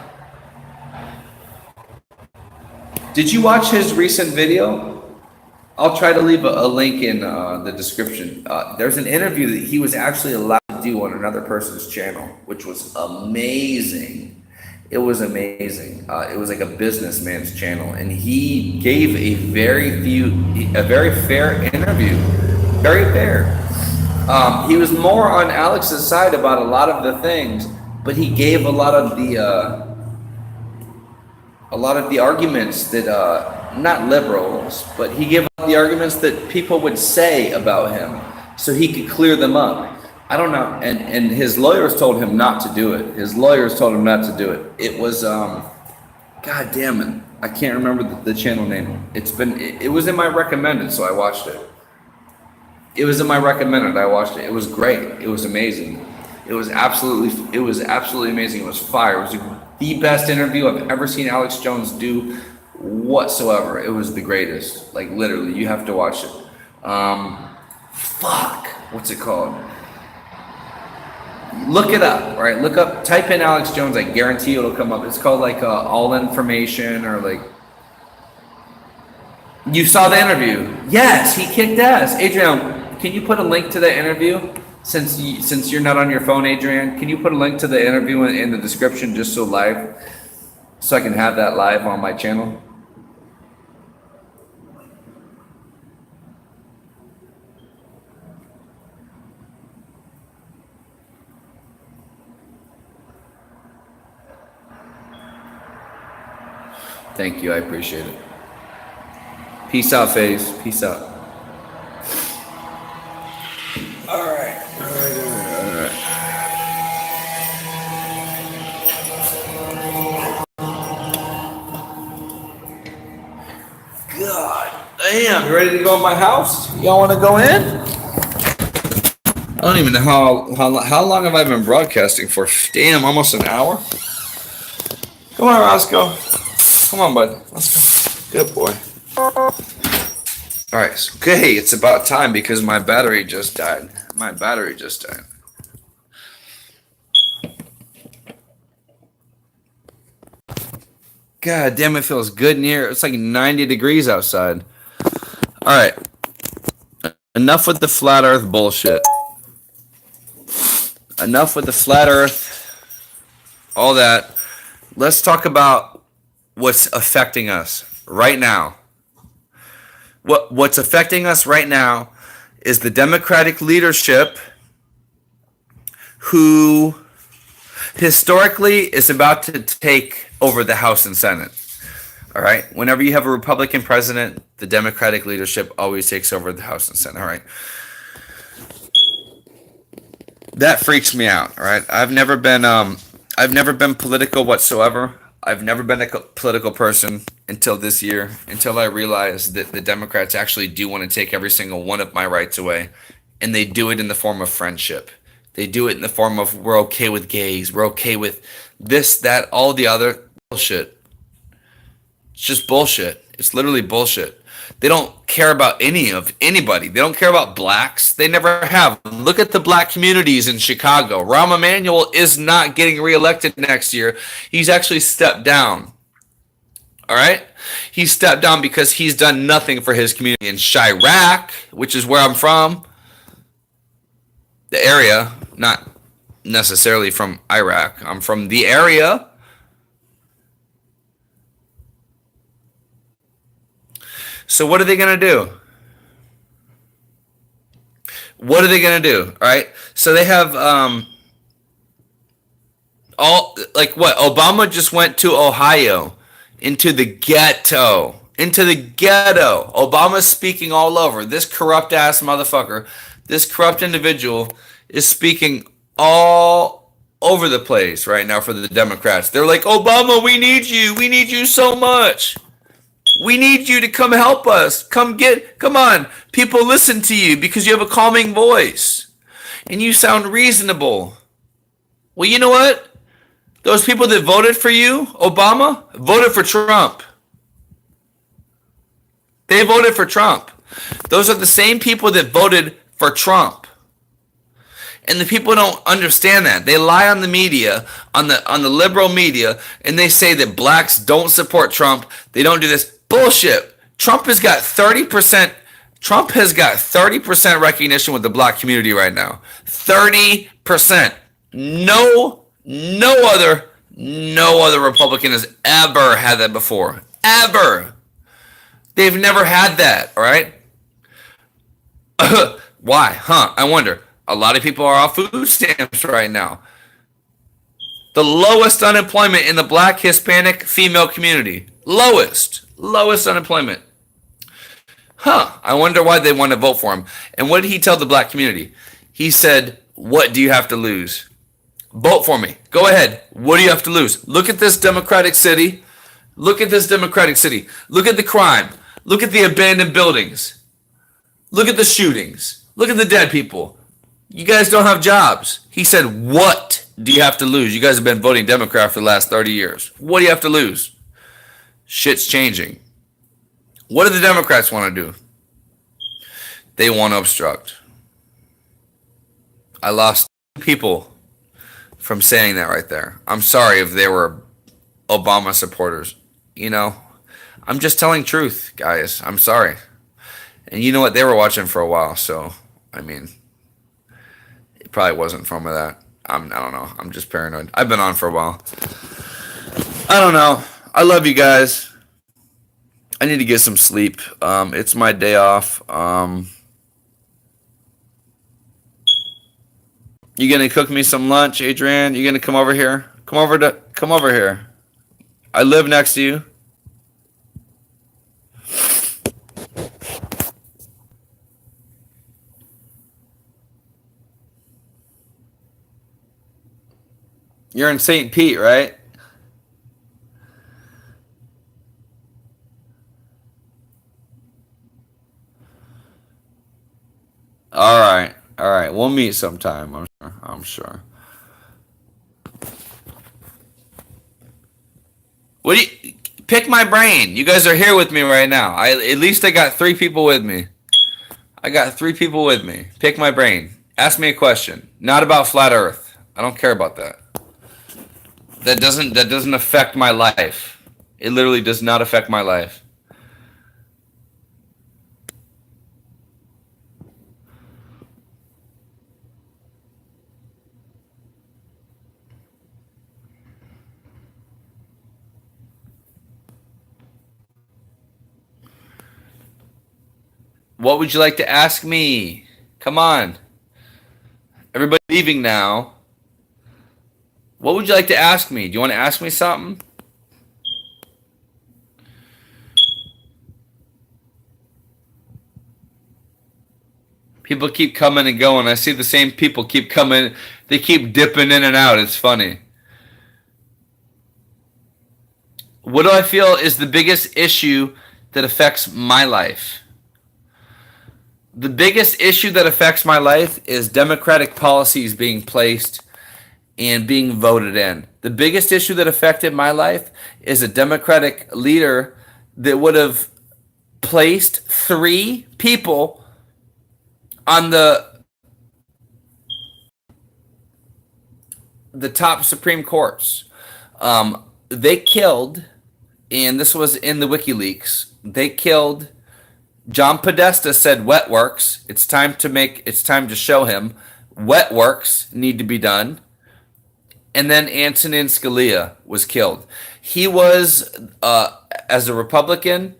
Did you watch his recent video? I'll try to leave a link in the description. There's an interview that he was actually allowed to do on another person's channel, which was amazing. It was amazing. It was like a businessman's channel, and he gave a very fair interview. Very fair. He was more on Alex's side about a lot of the things, but he gave a lot of the arguments that not liberals, but he gave the arguments that people would say about him, so he could clear them up. I don't know, and his lawyers told him not to do it. His lawyers told him not to do it. It was God damn it, I can't remember the channel name. It was in my recommended, so I watched it. It was in my recommended. I watched it. It was great. It was amazing. It was absolutely amazing. It was fire. It was the best interview I've ever seen Alex Jones do whatsoever. It was the greatest. Like literally, you have to watch it. What's it called? Look it up, all right? Type in Alex Jones. I guarantee it'll come up. It's called like All Information or like. You saw the interview. Yes, he kicked ass. Adrian, can you put a link to the interview? Since you're not on your phone, Adrian, can you put a link to the interview in the description just so I can have that live on my channel? Thank you, I appreciate it. Peace out, FaZe. Peace out. All right. God damn, you ready to go in my house? Y'all want to go in? I don't even know how long have I been broadcasting for? Damn, almost an hour. Come on, Roscoe. Come on, bud. Let's go. Good boy. All right. Okay, it's about time because my battery just died. God damn, it feels good in here. It's like 90 degrees outside. All right. Enough with the flat earth bullshit. Enough with the flat earth. All that. Let's talk about what's affecting us right now. What's affecting us right now is the Democratic leadership who historically is about to take over the House and Senate. All right. Whenever you have a Republican president, the Democratic leadership always takes over the House and Senate. All right. That freaks me out. All right. I've never been political whatsoever. I've never been a political person until this year, until I realized that the Democrats actually do want to take every single one of my rights away. And they do it in the form of friendship. They do it in the form of we're okay with gays. We're okay with this, that, all the other bullshit. It's just bullshit. It's literally bullshit. They don't care about anybody. They don't care about blacks. They never have. Look at the black communities in Chicago. Rahm Emanuel is not getting reelected next year. He's actually stepped down. All right? He stepped down because he's done nothing for his community. In Chirac, which is where I'm from, the area, not necessarily from Iraq. I'm from the area. So what are they going to do? What are they going to do? All right. So they have Obama just went to Ohio, into the ghetto. Obama's speaking all over. This corrupt ass motherfucker, this corrupt individual is speaking all over the place right now for the Democrats. They're like, Obama, we need you. We need you so much. We need you to come help us. Come on. People listen to you because you have a calming voice and you sound reasonable. Well, you know what? Those people that voted for you, Obama, voted for Trump. They voted for Trump. Those are the same people that voted for Trump. And the people don't understand that. They lie on the media, on the liberal media, and they say that blacks don't support Trump. They don't do this. Bullshit. Trump has got 30% recognition with the black community right now. 30%. No other Republican has ever had that before. Ever. They've never had that, all right? Why? I wonder. A lot of people are off food stamps right now. The lowest unemployment in the black, Hispanic, female community. Lowest unemployment. I wonder why they want to vote for him. And what did he tell the black community? He said, what do you have to lose? Vote for me. Go ahead. What do you have to lose? Look at this democratic city. Look at the crime. Look at the abandoned buildings. Look at the shootings. Look at the dead people. You guys don't have jobs. He said, what do you have to lose? You guys have been voting Democrat for the last 30 years. What do you have to lose? Shit's changing. What do the Democrats want to do? They want to obstruct. I lost people from saying that right there. I'm sorry if they were Obama supporters. I'm just telling truth, guys. I'm sorry. And you know what? They were watching for a while, so, it probably wasn't from that. I don't know. I'm just paranoid. I've been on for a while. I don't know. I love you guys. I need to get some sleep. It's my day off. You gonna cook me some lunch, Adrian? You gonna come over here? Come over here. I live next to you. You're in St. Pete, right? All right. We'll meet sometime. I'm sure. What do you pick my brain? You guys are here with me right now. At least I got 3 people with me. Pick my brain. Ask me a question. Not about flat Earth. I don't care about that. That doesn't affect my life. It literally does not affect my life. What would you like to ask me? Come on. Everybody leaving now. What would you like to ask me? Do you want to ask me something? People keep coming and going. I see the same people keep coming. They keep dipping in and out. It's funny. What do I feel is the biggest issue that affects my life? The biggest issue that affects my life is democratic policies being placed and being voted in. The biggest issue that affected my life is a Democratic leader that would have placed 3 people on the top Supreme Courts. They killed, and this was in the WikiLeaks, they killed John Podesta said wet works. It's time to show him wet works need to be done. And then Antonin Scalia was killed. He was, as a Republican,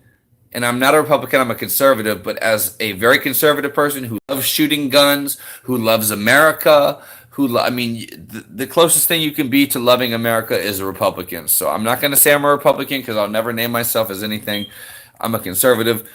and I'm not a Republican, I'm a conservative, but as a very conservative person who loves shooting guns, who loves America, the closest thing you can be to loving America is a Republican. So I'm not going to say I'm a Republican because I'll never name myself as anything. I'm a conservative.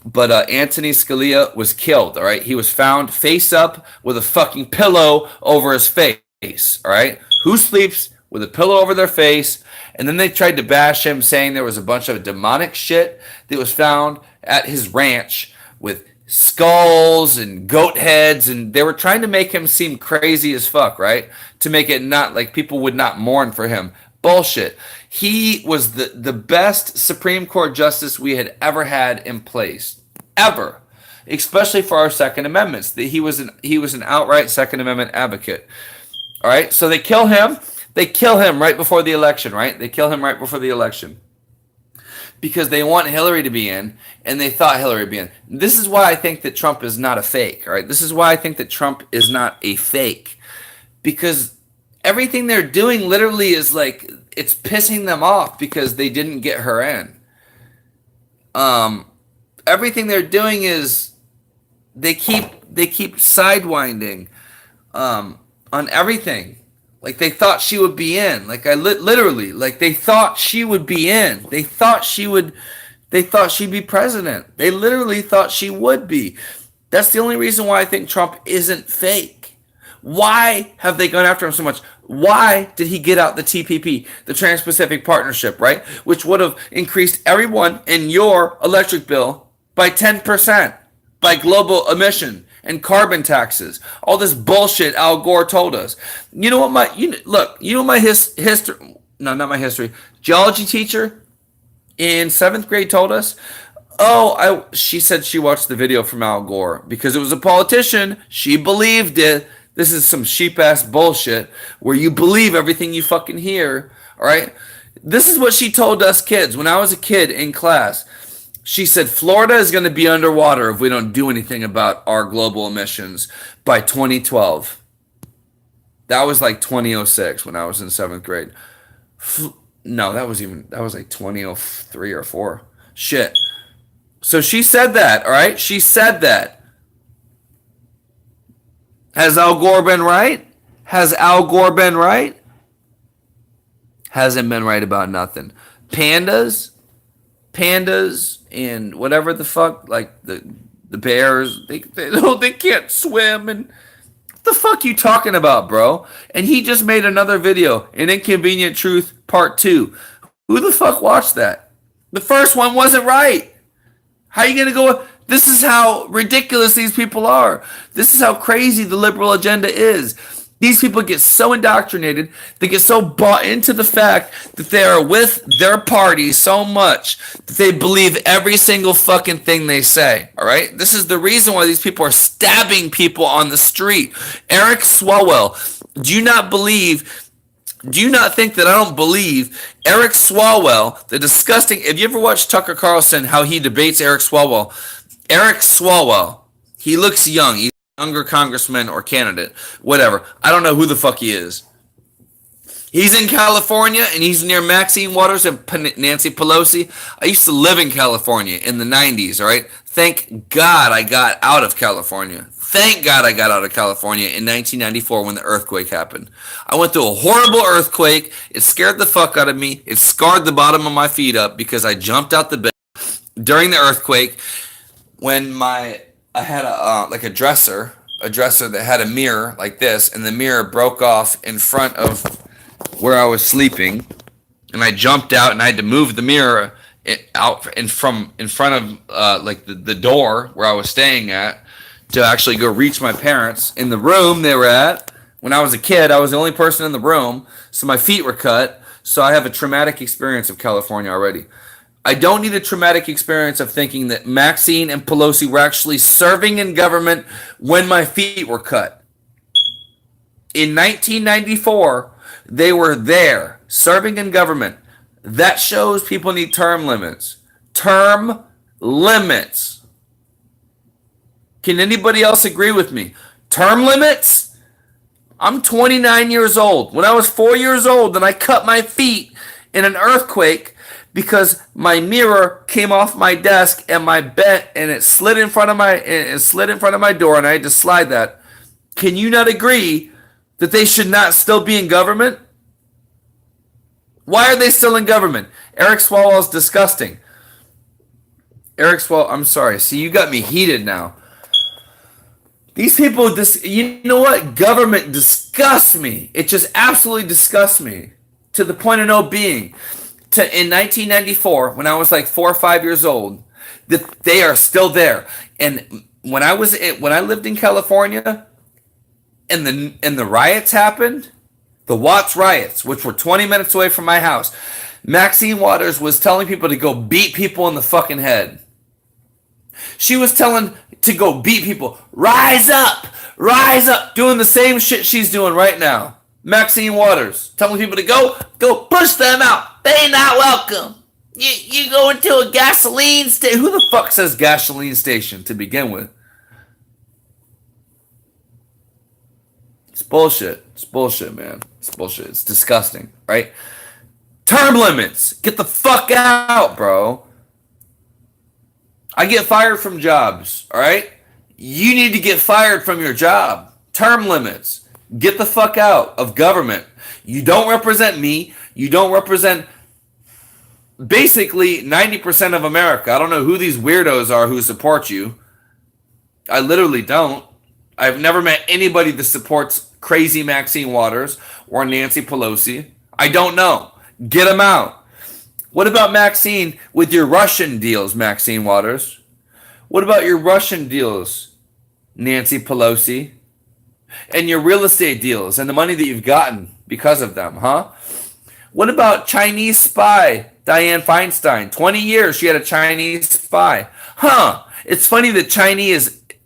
But Anthony Scalia was killed, all right? He was found face up with a fucking pillow over his face, all right? Who sleeps with a pillow over their face? And then they tried to bash him, saying there was a bunch of demonic shit that was found at his ranch with skulls and goat heads, and they were trying to make him seem crazy as fuck, right? To make it not like people would not mourn for him. Bullshit. He was the best Supreme Court justice we had ever had in place. Ever. especially for our Second Amendments. He was an outright Second Amendment advocate. All right, so they kill him. They kill him right before the election, right? They kill him right before the election because they want Hillary to be in, and they thought Hillary would be in. This is why I think that Trump is not a fake, all right? This is why I think that Trump is not a fake, because everything they're doing literally is like, it's pissing them off because they didn't get her in. Everything they're doing is they keep sidewinding on everything. Like they thought she would be in. Like literally, like they thought she would be in. They thought she'd be president. They literally thought she would be. That's the only reason why I think Trump isn't fake. Why have they gone after him so much? Why did he get out the TPP, the Trans-Pacific Partnership, right? Which would have increased everyone in your electric bill by 10% by global emission and carbon taxes. All this bullshit Al Gore told us. You know what my history, no, not my history, geology teacher in 7th grade told us? She said she watched the video from Al Gore because it was a politician. She believed it. This is some sheep ass bullshit where you believe everything you fucking hear. All right. This is what she told us kids when I was a kid in class. She said, Florida is going to be underwater if we don't do anything about our global emissions by 2012. That was like 2006 when I was in 7th grade. No, that was like 2003 or 4. Shit. So she said that, all right? She said that. Has Al Gore been right? Has Al Gore been right? Hasn't been right about nothing. Pandas and whatever the fuck, like the bears, they can't swim, and what the fuck you talking about, bro? And he just made another video, An Inconvenient Truth Part 2. Who the fuck watched that? The first one wasn't right. How are you gonna go? This is how ridiculous these people are. This is how crazy the liberal agenda is. These people get so indoctrinated, they get so bought into the fact that they are with their party so much that they believe every single fucking thing they say, all right? This is the reason why these people are stabbing people on the street. Eric Swalwell, do you not think that I don't believe Eric Swalwell, the disgusting, have you ever watched Tucker Carlson, how he debates Eric Swalwell? Eric Swalwell, he looks young. He's a younger congressman or candidate, whatever. I don't know who the fuck he is. He's in California, and he's near Maxine Waters and Nancy Pelosi. I used to live in California in the 90s, all right? Thank God I got out of California. Thank God I got out of California in 1994 when the earthquake happened. I went through a horrible earthquake. It scared the fuck out of me. It scarred the bottom of my feet up because I jumped out the bed during the earthquake when I had a dresser that had a mirror like this, and the mirror broke off in front of where I was sleeping, and I jumped out and I had to move the mirror out in front of the door where I was staying at to actually go reach my parents in the room they were at. When I was a kid, I was the only person in the room, so my feet were cut. So I have a traumatic experience of California already. I don't need a traumatic experience of thinking that Maxine and Pelosi were actually serving in government when my feet were cut. In 1994, they were there, serving in government. That shows people need term limits. Term limits. Can anybody else agree with me? Term limits? I'm 29 years old. When I was 4 years old, and I cut my feet in an earthquake because my mirror came off my desk and my bed, and it slid in front of my door, and I had to slide that. Can you not agree that they should not still be in government? Why are they still in government? Eric Swalwell is disgusting. Eric Swalwell, I'm sorry. See, you got me heated now. These people, you know what? Government disgusts me. It just absolutely disgusts me to the point of no being. In 1994, when I was like 4 or 5 years old, that they are still there. And when I lived in California, and the riots happened, the Watts riots, which were 20 minutes away from my house, Maxine Waters was telling people to go beat people in the fucking head. She was telling to go beat people. Rise up! Rise up! Doing the same shit she's doing right now. Maxine Waters telling people to go push them out. They not welcome. You go into a gasoline station. Who the fuck says gasoline station to begin with? It's bullshit. It's bullshit, man. It's bullshit. It's disgusting, right? Term limits. Get the fuck out, bro. I get fired from jobs, all right? You need to get fired from your job. Term limits. Get the fuck out of government. You don't represent me. You don't represent basically 90% of America. I don't know who these weirdos are who support you. I literally don't. I've never met anybody that supports crazy Maxine Waters or Nancy Pelosi. I don't know. Get them out. What about Maxine with your Russian deals, Maxine Waters? What about your Russian deals, Nancy Pelosi? And your real estate deals and the money that you've gotten because of them, huh? What about Chinese spy Dianne Feinstein? 20 years she had a Chinese spy. Huh. It's funny that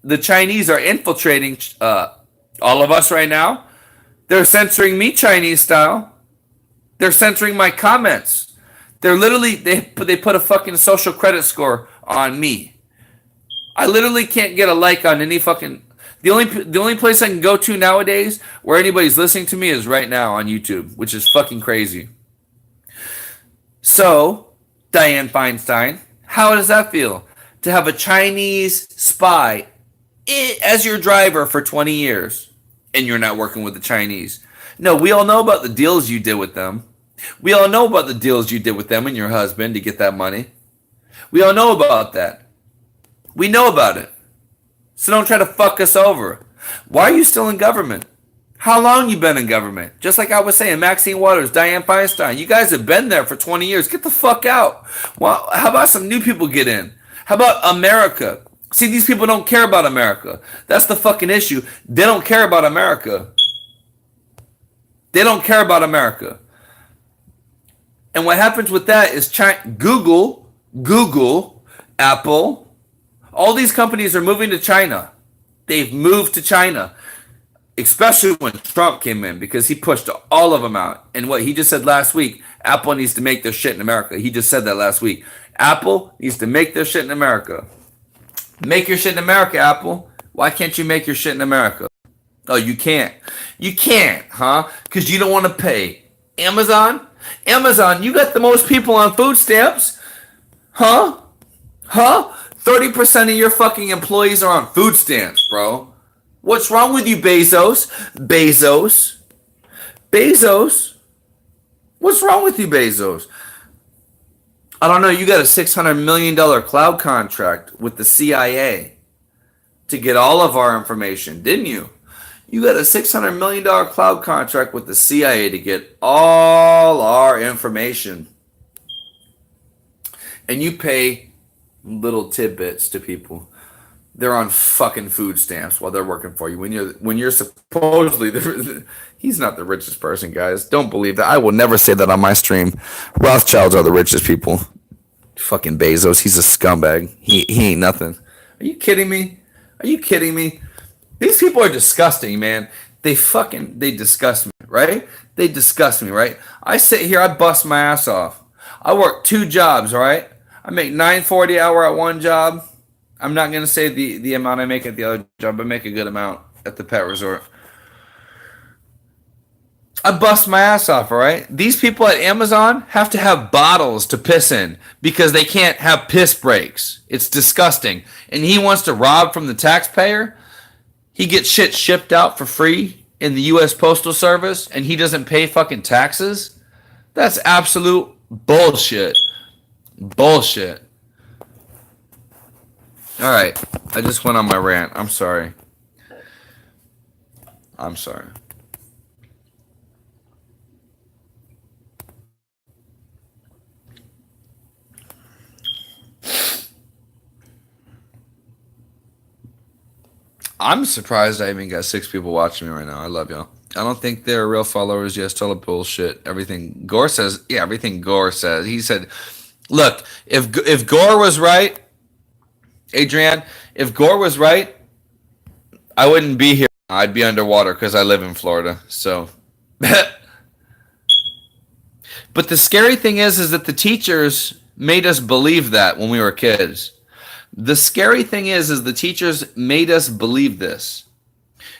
the Chinese are infiltrating all of us right now. They're censoring me Chinese style. They're censoring my comments. They're literally, they put a fucking social credit score on me. I literally can't get a like on any fucking, the only place I can go to nowadays where anybody's listening to me is right now on YouTube, which is fucking crazy. So, Dianne Feinstein, how does that feel? To have a Chinese spy as your driver for 20 years and you're not working with the Chinese. No, we all know about the deals you did with them. We all know about the deals you did with them and your husband to get that money. We all know about that. We know about it. So don't try to fuck us over. Why are you still in government? How long you been in government? Just like I was saying, Maxine Waters, Dianne Feinstein. You guys have been there for 20 years. Get the fuck out. Well, how about some new people get in? How about America? See, these people don't care about America. That's the fucking issue. They don't care about America. They don't care about America. And what happens with that is Google, Apple, all these companies are moving to China. They've moved to China, especially when Trump came in because he pushed all of them out. And what he just said last week, Apple needs to make their shit in America. He just said that last week. Apple needs to make their shit in America. Make your shit in America, Apple. Why can't you make your shit in America? Oh, you can't. You can't, huh? Because you don't want to pay. Amazon, you got the most people on food stamps. Huh? 30% of your fucking employees are on food stamps, bro. What's wrong with you, Bezos? What's wrong with you, Bezos? I don't know. You got a $600 million cloud contract with the CIA to get all of our information, didn't you? You got a $600 million cloud contract with the CIA to get all our information. And you pay little tidbits to people. They're on fucking food stamps while they're working for you. When you're supposedly he's not the richest person, guys. Don't believe that. I will never say that on my stream. Rothschilds are the richest people. Fucking Bezos, he's a scumbag. He ain't nothing. Are you kidding me? These people are disgusting, man. They disgust me, right? They disgust me, right? I sit here, I bust my ass off. I work 2 jobs, right? I make $9.40 an hour at one job. I'm not going to say the amount I make at the other job, but I make a good amount at the pet resort. I bust my ass off, all right? These people at Amazon have to have bottles to piss in because they can't have piss breaks. It's disgusting. And he wants to rob from the taxpayer. He gets shit shipped out for free in the U.S. Postal Service and he doesn't pay fucking taxes. That's absolute bullshit. Bullshit. All right. I just went on my rant. I'm sorry. I'm surprised I even got 6 people watching me right now. I love y'all. I don't think they're real followers. Yes, tell the bullshit. Everything Gore says. Yeah, everything Gore says. He said, look, if Gore was right, Adrian, If Gore was right, I wouldn't be here. I'd be underwater because I live in Florida. So, but the scary thing is that the teachers made us believe that when we were kids. The scary thing is the teachers made us believe this.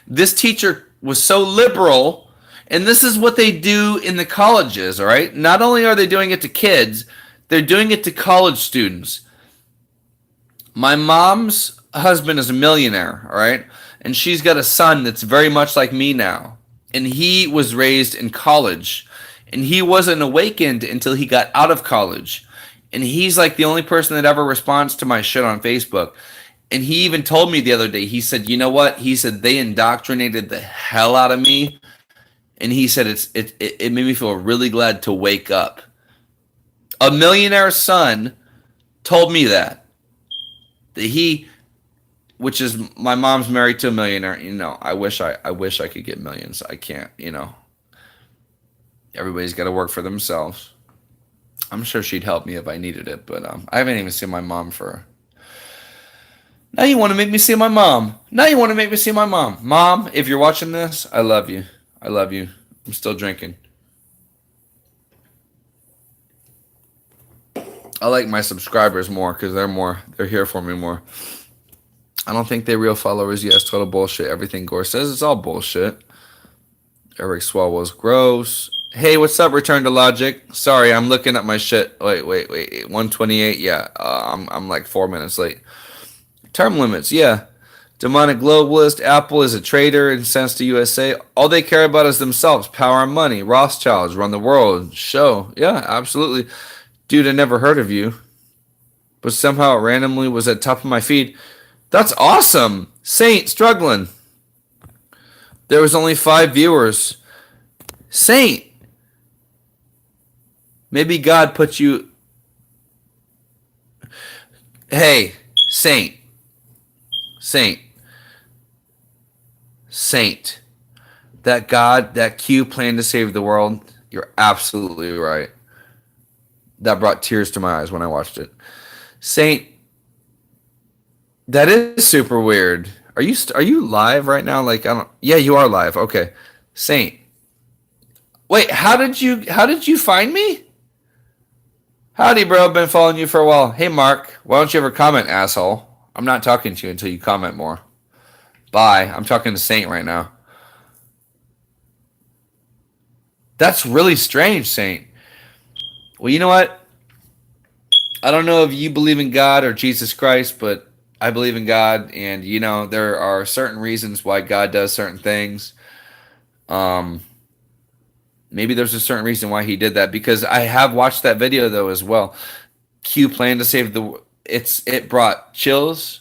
This teacher was so liberal, and this is what they do in the colleges, all right? Not only are they doing it to kids, they're doing it to college students. My mom's husband is a millionaire, all right? And she's got a son that's very much like me now. And he was raised in college. And he wasn't awakened until he got out of college. And he's like the only person that ever responds to my shit on Facebook. And he even told me the other day, he said, you know what? He said, they indoctrinated the hell out of me. And he said, it made me feel really glad to wake up. A millionaire son told me that he, which is my mom's married to a millionaire. You know, I wish I could get millions. I can't, you know. Everybody's got to work for themselves. I'm sure she'd help me if I needed it, but I haven't even seen my mom for. Now you want to make me see my mom. Mom, if you're watching this, I love you. I'm still drinking. I like my subscribers more because they're here for me more. I don't think they're real followers. Yes, total bullshit. Everything Gore says is all bullshit. Eric Swalwell's gross. Hey, what's up? Return to Logic. Sorry, I'm looking at my shit. Wait. 128. Yeah, I'm like 4 minutes late. Term limits. Yeah. Demonic globalist. Apple is a traitor. Incensed to USA. All they care about is themselves. Power and money. Rothschilds run the world. Show. Yeah, absolutely. Dude, I never heard of you. But somehow it randomly was at top of my feed. That's awesome. Saint struggling. There was only 5 viewers. Saint. Maybe God put you. Hey, Saint. That God, that Q planned to save the world. You're absolutely right. That brought tears to my eyes when I watched it. Saint. That is super weird. Are you live right now? Like, I don't. Yeah, you are live. Okay, Saint. Wait, how did you find me? Howdy, bro. Been following you for a while. Hey, Mark. Why don't you ever comment, asshole? I'm not talking to you until you comment more. Bye. I'm talking to Saint right now. That's really strange, Saint. Well, you know what? I don't know if you believe in God or Jesus Christ, but I believe in God, and you know there are certain reasons why God does certain things. Maybe there's a certain reason why he did that, because I have watched that video though as well. Q planned to save the. It brought chills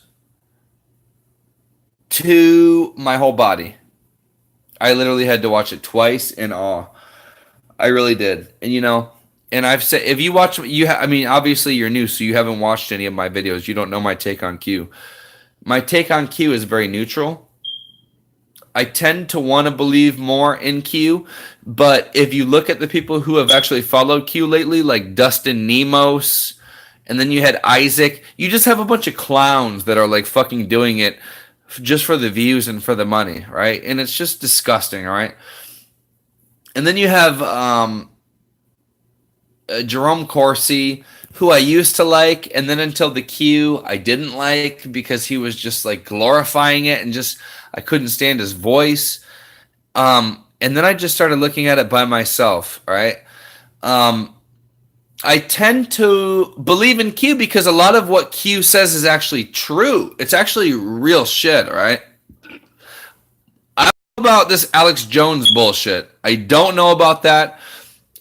to my whole body. I literally had to watch it twice in awe. I really did, and you know. And I've said, if you watch, I mean, obviously you're new, so you haven't watched any of my videos. You don't know my take on Q. My take on Q is very neutral. I tend to want to believe more in Q, but if you look at the people who have actually followed Q lately, like Dustin Nemos, and then you had Isaac, you just have a bunch of clowns that are like fucking doing it just for the views and for the money, right? And it's just disgusting, all right? And then you have Jerome Corsi, who I used to like, and then until the Q, I didn't like because he was just like glorifying it and just I couldn't stand his voice. And then I just started looking at it by myself. All right. I tend to believe in Q because a lot of what Q says is actually true. It's actually real shit. All right. I don't know about this Alex Jones bullshit. I don't know about that.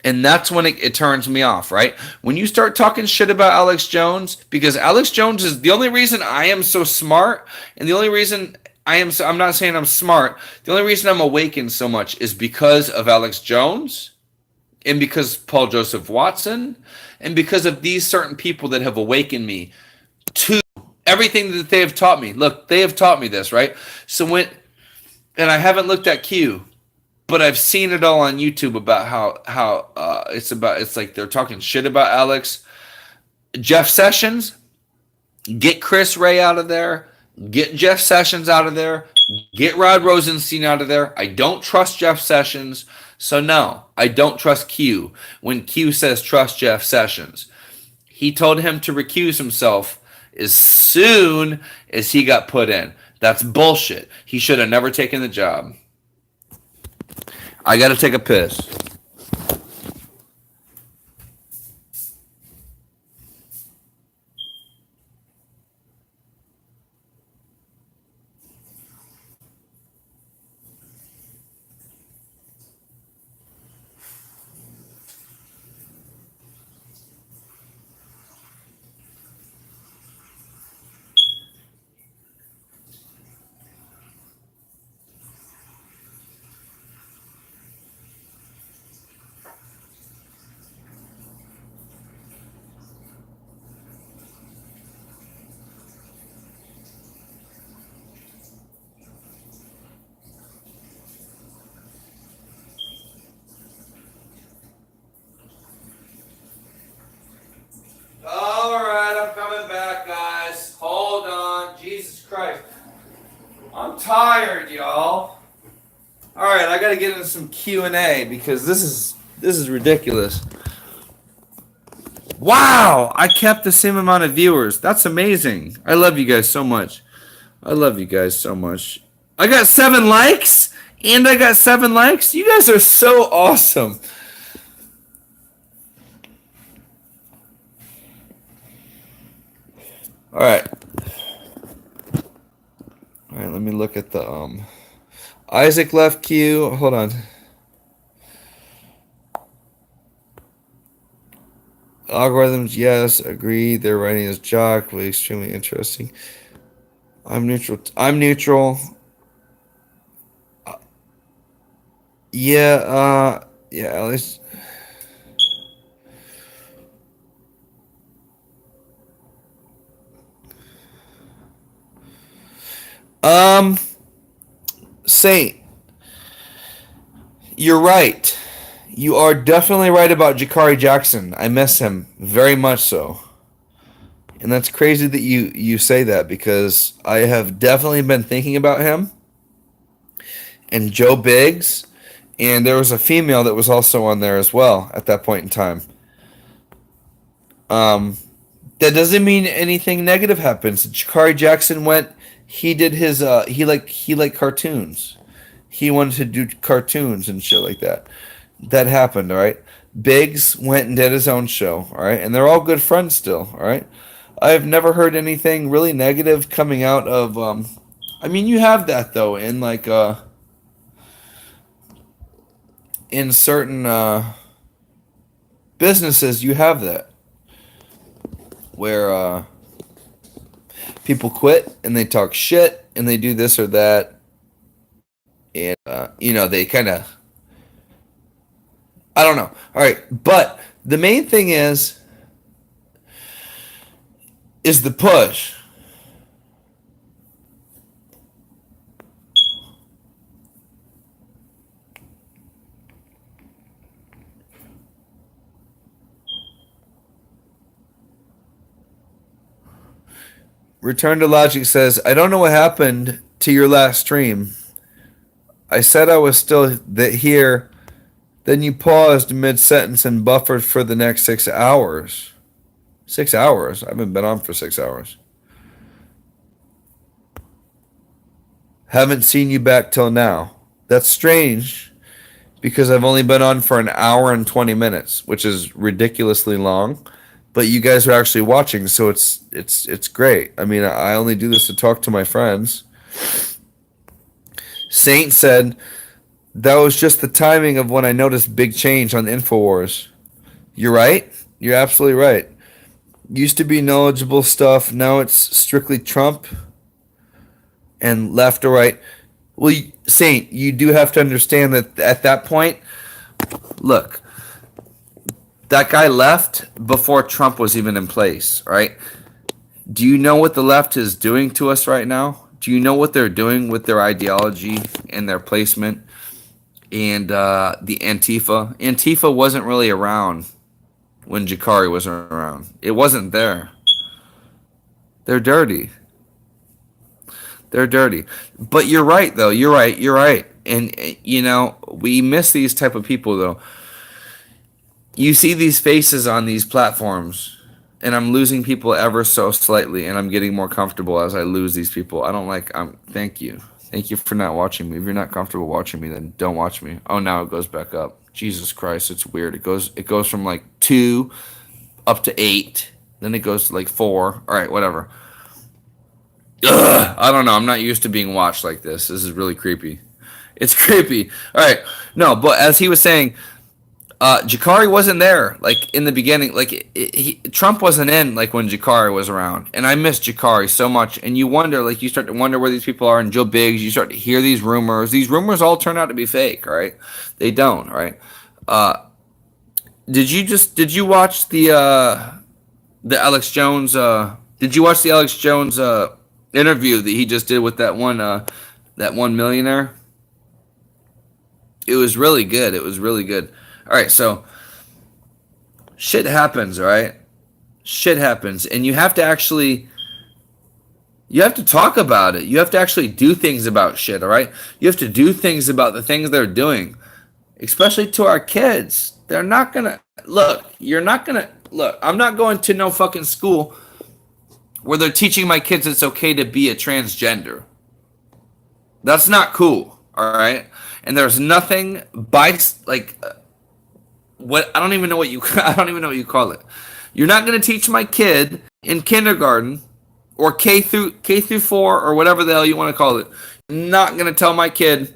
And that's when it turns me off, right? When you start talking shit about Alex Jones, because Alex Jones is the only reason I am so smart, and the only reason I'm not saying I'm smart, the only reason I'm awakened so much is because of Alex Jones, and because Paul Joseph Watson, and because of these certain people that have awakened me to everything that they have taught me. Look, they have taught me this, right? So and I haven't looked at Q, but I've seen it all on YouTube about how it's like they're talking shit about Alex. Jeff Sessions, get Chris Ray out of there. Get Jeff Sessions out of there. Get Rod Rosenstein out of there. I don't trust Jeff Sessions. So, no, I don't trust Q when Q says trust Jeff Sessions. He told him to recuse himself as soon as he got put in. That's bullshit. He should have never taken the job. I got to take a piss. All right, I'm coming back, guys. Hold on. Jesus Christ. I'm tired, y'all. All right, I got to get into some Q&A because this is ridiculous. Wow, I kept the same amount of viewers. That's amazing. I love you guys so much. I love you guys so much. I got 7 likes and I got 7 likes. You guys are so awesome. All right. All right, let me look at the Isaac left queue. Hold on. Algorithms, yes, agree. Their writing is jock, but extremely interesting. I'm neutral. Yeah, yeah, at least. Saint, you're right. You are definitely right about Jakari Jackson. I miss him very much so. And that's crazy that you say that because I have definitely been thinking about him and Joe Biggs, and there was a female that was also on there as well at that point in time. That doesn't mean anything negative happens. Jakari Jackson went. He did his. He liked cartoons. He wanted to do cartoons and shit like that. That happened. All right. Biggs went and did his own show. All right, and they're all good friends still. All right. I've never heard anything really negative coming out of. I mean, you have that though in like in certain businesses. You have that where people quit and they talk shit and they do this or that, and they kind of. I don't know. All right, but the main thing is the push. Return to Logic says, I don't know what happened to your last stream. I said I was still here. Then you paused mid-sentence and buffered for the next 6 hours. 6 hours? I haven't been on for 6 hours. Haven't seen you back till now. That's strange because I've only been on for an hour and 20 minutes, which is ridiculously long. But you guys are actually watching, so it's great. I mean, I only do this to talk to my friends. Saint said, that was just the timing of when I noticed big change on InfoWars. You're right. You're absolutely right. Used to be knowledgeable stuff. Now it's strictly Trump and left or right. Well, Saint, you do have to understand that at that point, look, that guy left before Trump was even in place, right? Do you know what the left is doing to us right now? Do you know what they're doing with their ideology and their placement and the Antifa? Antifa wasn't really around when Jakari wasn't around. It wasn't there. They're dirty. They're dirty. But you're right, though. You're right. You're right. And you know, we miss these type of people, though. You see these faces on these platforms, and I'm losing people ever so slightly, and I'm getting more comfortable as I lose these people. I don't like. Thank you. Thank you for not watching me. If you're not comfortable watching me, then don't watch me. Oh, now it goes back up. Jesus Christ, it's weird. It goes from like 2 up to 8, then it goes to like 4. All right, whatever. Ugh, I don't know. I'm not used to being watched like this. This is really creepy. It's creepy. All right, no, but as he was saying, Jakari wasn't there like in the beginning. Like Trump wasn't in like when Jakari was around, and I miss Jakari so much. And you wonder, like, you start to wonder where these people are. And Joe Biggs, you start to hear these rumors. These rumors all turn out to be fake, right? They don't, right? Did you watch the Alex Jones? Did you watch the Alex Jones interview that he just did with that one millionaire? It was really good. It was really good. All right, so shit happens, right? Shit happens, and you have to talk about it. You have to actually do things about shit, all right? You have to do things about the things they're doing, especially to our kids. They're not gonna look. You're not gonna look. I'm not going to no fucking school where they're teaching my kids it's okay to be a transgender. That's not cool, all right? And there's nothing by like. What I don't even know what you call it. You're not going to teach my kid in kindergarten or K through 4 or whatever the hell you want to call it. You're not going to tell my kid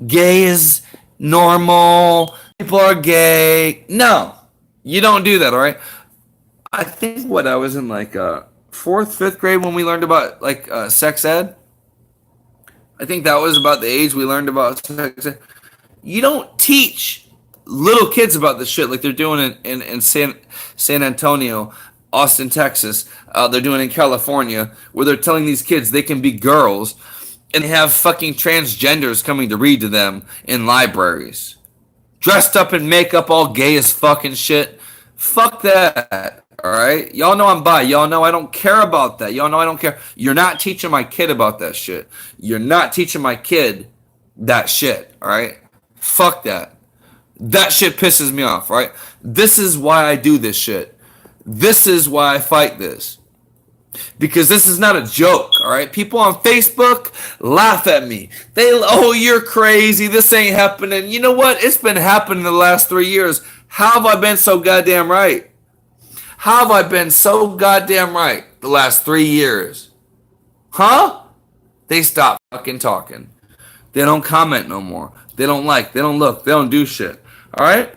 gay is normal, people are gay. No, you don't do that. All right. I think I was in like 4th, 5th grade when we learned about like sex ed. I think that was about the age we learned about sex ed. You don't teach little kids about this shit like they're doing in San Antonio, Austin, Texas. They're doing in California, where they're telling these kids they can be girls, and they have fucking transgenders coming to read to them in libraries, dressed up in makeup, all gay as fucking shit. Fuck that. All right, y'all know I'm bi. Y'all know I don't care about that. Y'all know I don't care. You're not teaching my kid about that shit. You're not teaching my kid that shit. All right, fuck that. That shit pisses me off, right? This is why I do this shit. This is why I fight this. Because this is not a joke, all right? People on Facebook laugh at me. Oh, you're crazy. This ain't happening. You know what? It's been happening the last 3 years. How have I been so goddamn right? How have I been so goddamn right the last 3 years? Huh? They stop fucking talking. They don't comment no more. They don't like. They don't look. They don't do shit. All right?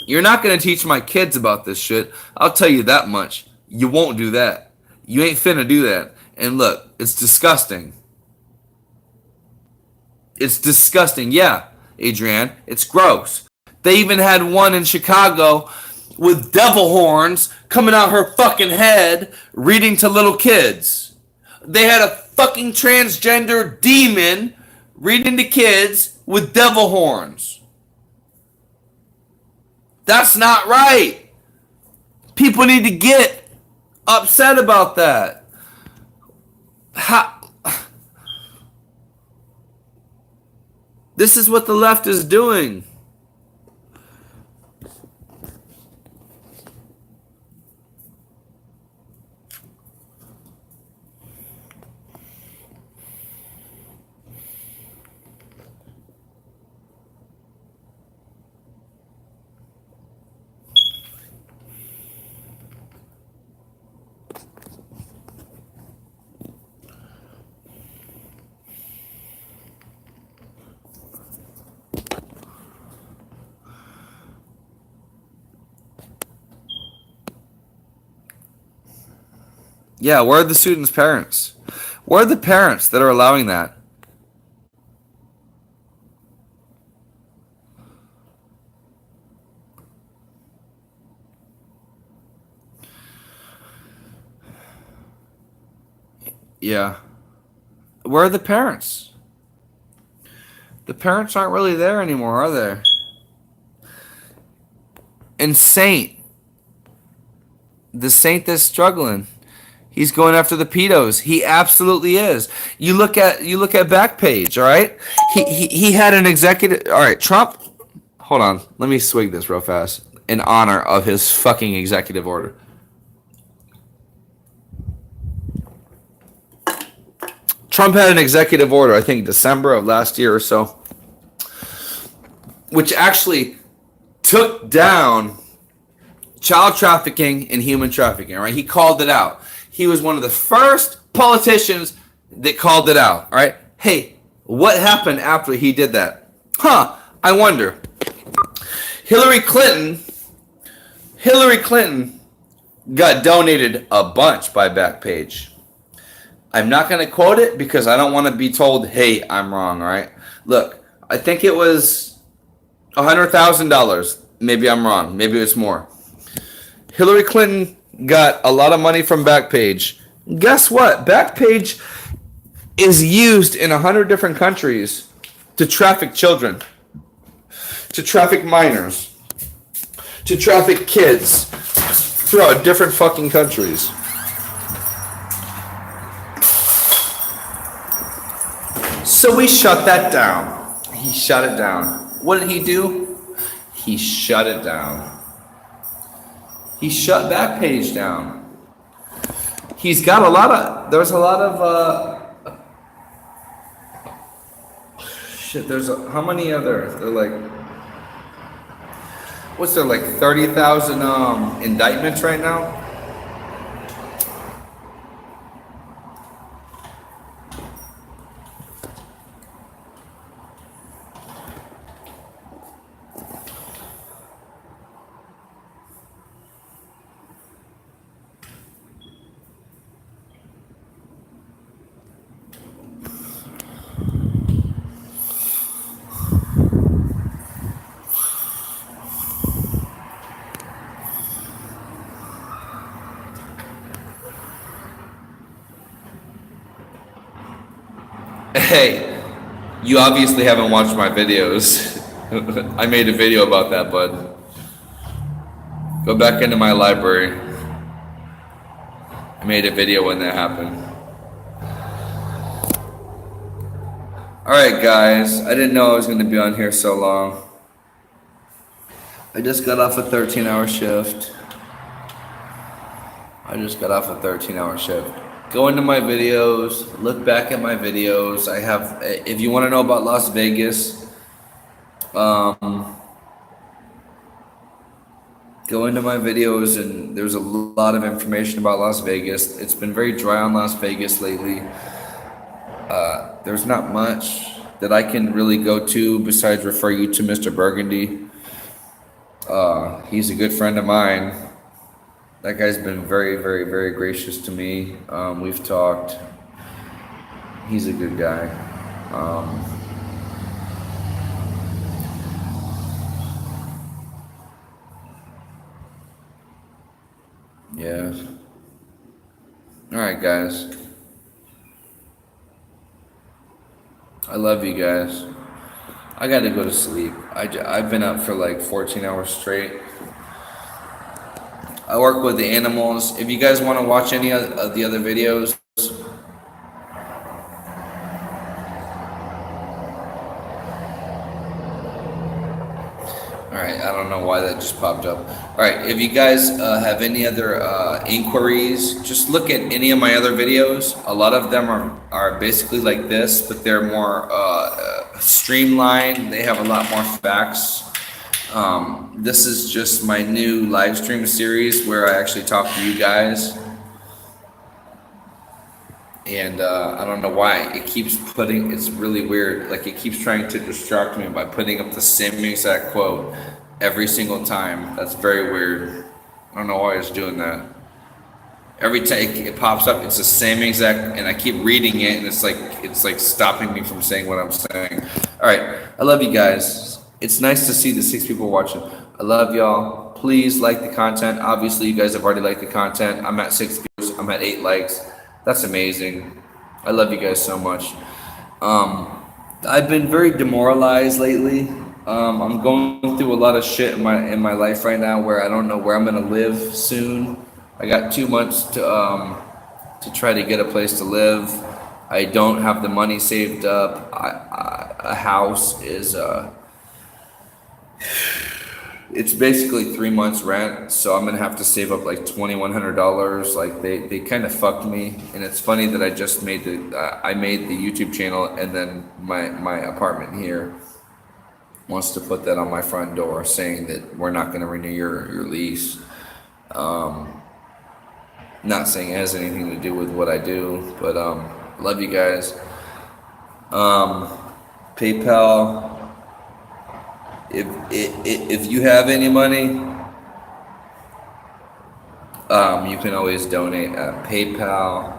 You're not going to teach my kids about this shit. I'll tell you that much. You won't do that. You ain't finna do that. And look, it's disgusting. It's disgusting. Yeah, Adrienne, it's gross. They even had one in Chicago with devil horns coming out her fucking head reading to little kids. They had a fucking transgender demon reading to kids with devil horns. That's not right. People need to get upset about that. This is what the left is doing. Yeah, where are the students' parents? Where are the parents that are allowing that? Yeah. Where are the parents? The parents aren't really there anymore, are they? And Saint, the Saint that's struggling, He's going after the pedos. He absolutely is. You look at Backpage, all right? He had an executive. All right, Trump. Hold on. Let me swig this real fast in honor of his fucking executive order. Trump had an executive order, I think December of last year or so, which actually took down child trafficking and human trafficking, right? He called it out. He was one of the first politicians that called it out, all right? Hey, what happened after he did that? I wonder. Hillary Clinton got donated a bunch by Backpage. I'm not going to quote it because I don't want to be told, hey, I'm wrong, all right? Look, I think it was $100,000. Maybe I'm wrong. Maybe it's more. Hillary Clinton got a lot of money from Backpage. Guess what? Backpage is used in 100 different countries to traffic children, to traffic minors, to traffic kids throughout different fucking countries. So we shut that down. He shut it down. What did he do? He shut it down. He shut Backpage down. He's got there's a lot of, shit, how many other, they're like, what's there, like 30,000 indictments right now? Hey, you obviously haven't watched my videos. I made a video about that, bud. Go back into my library. I made a video when that happened. Alright guys, I didn't know I was going to be on here so long. I just got off a 13-hour shift. Go into my videos, look back at my videos. I have, if you want to know about Las Vegas, go into my videos, and there's a lot of information about Las Vegas. It's been very dry on Las Vegas lately. There's not much that I can really go to besides refer you to Mr. Burgundy. He's a good friend of mine. That guy's been very, very, very gracious to me. We've talked. He's a good guy. Yeah. All right, guys. I love you guys. I got to go to sleep. I've been up for like 14 hours straight. I work with the animals. If you guys want to watch any of the other videos, alright, I don't know why that just popped up. Alright, if you guys have any other inquiries, just look at any of my other videos. A lot of them are basically like this, but they're more streamlined. They have a lot more facts. This is just my new live stream series where I actually talk to you guys. And I don't know why it keeps it's really weird. Like it keeps trying to distract me by putting up the same exact quote every single time. That's very weird. I don't know why it's doing that. Every time it pops up, it's the same exact, and I keep reading it, and it's like stopping me from saying what I'm saying. All right, I love you guys. It's nice to see the 6 people watching. I love y'all. Please like the content. Obviously, you guys have already liked the content. I'm at 6 views. I'm at 8 likes. That's amazing. I love you guys so much. I've been very demoralized lately. I'm going through a lot of shit in my life right now where I don't know where I'm gonna live soon. I got 2 months to to try to get a place to live. I don't have the money saved up. A house is it's basically 3 months rent, so I'm gonna have to save up like $2,100. Like they kind of fucked me, and it's funny that I just made I made the YouTube channel, and then my apartment here wants to put that on my front door, saying that we're not gonna renew your lease. Not saying it has anything to do with what I do, but love you guys. PayPal. If you have any money, you can always donate at PayPal.me/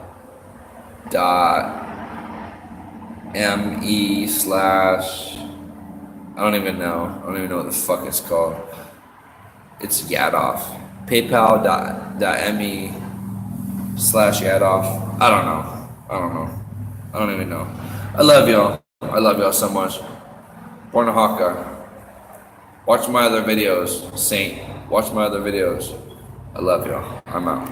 I don't even know what the fuck it's called. It's Yadoff. PayPal.me/Yadoff. I don't know. I don't even know. I love y'all. I love y'all so much. Born a Hawkeye. Watch my other videos, Saint. Watch my other videos. I love y'all. I'm out.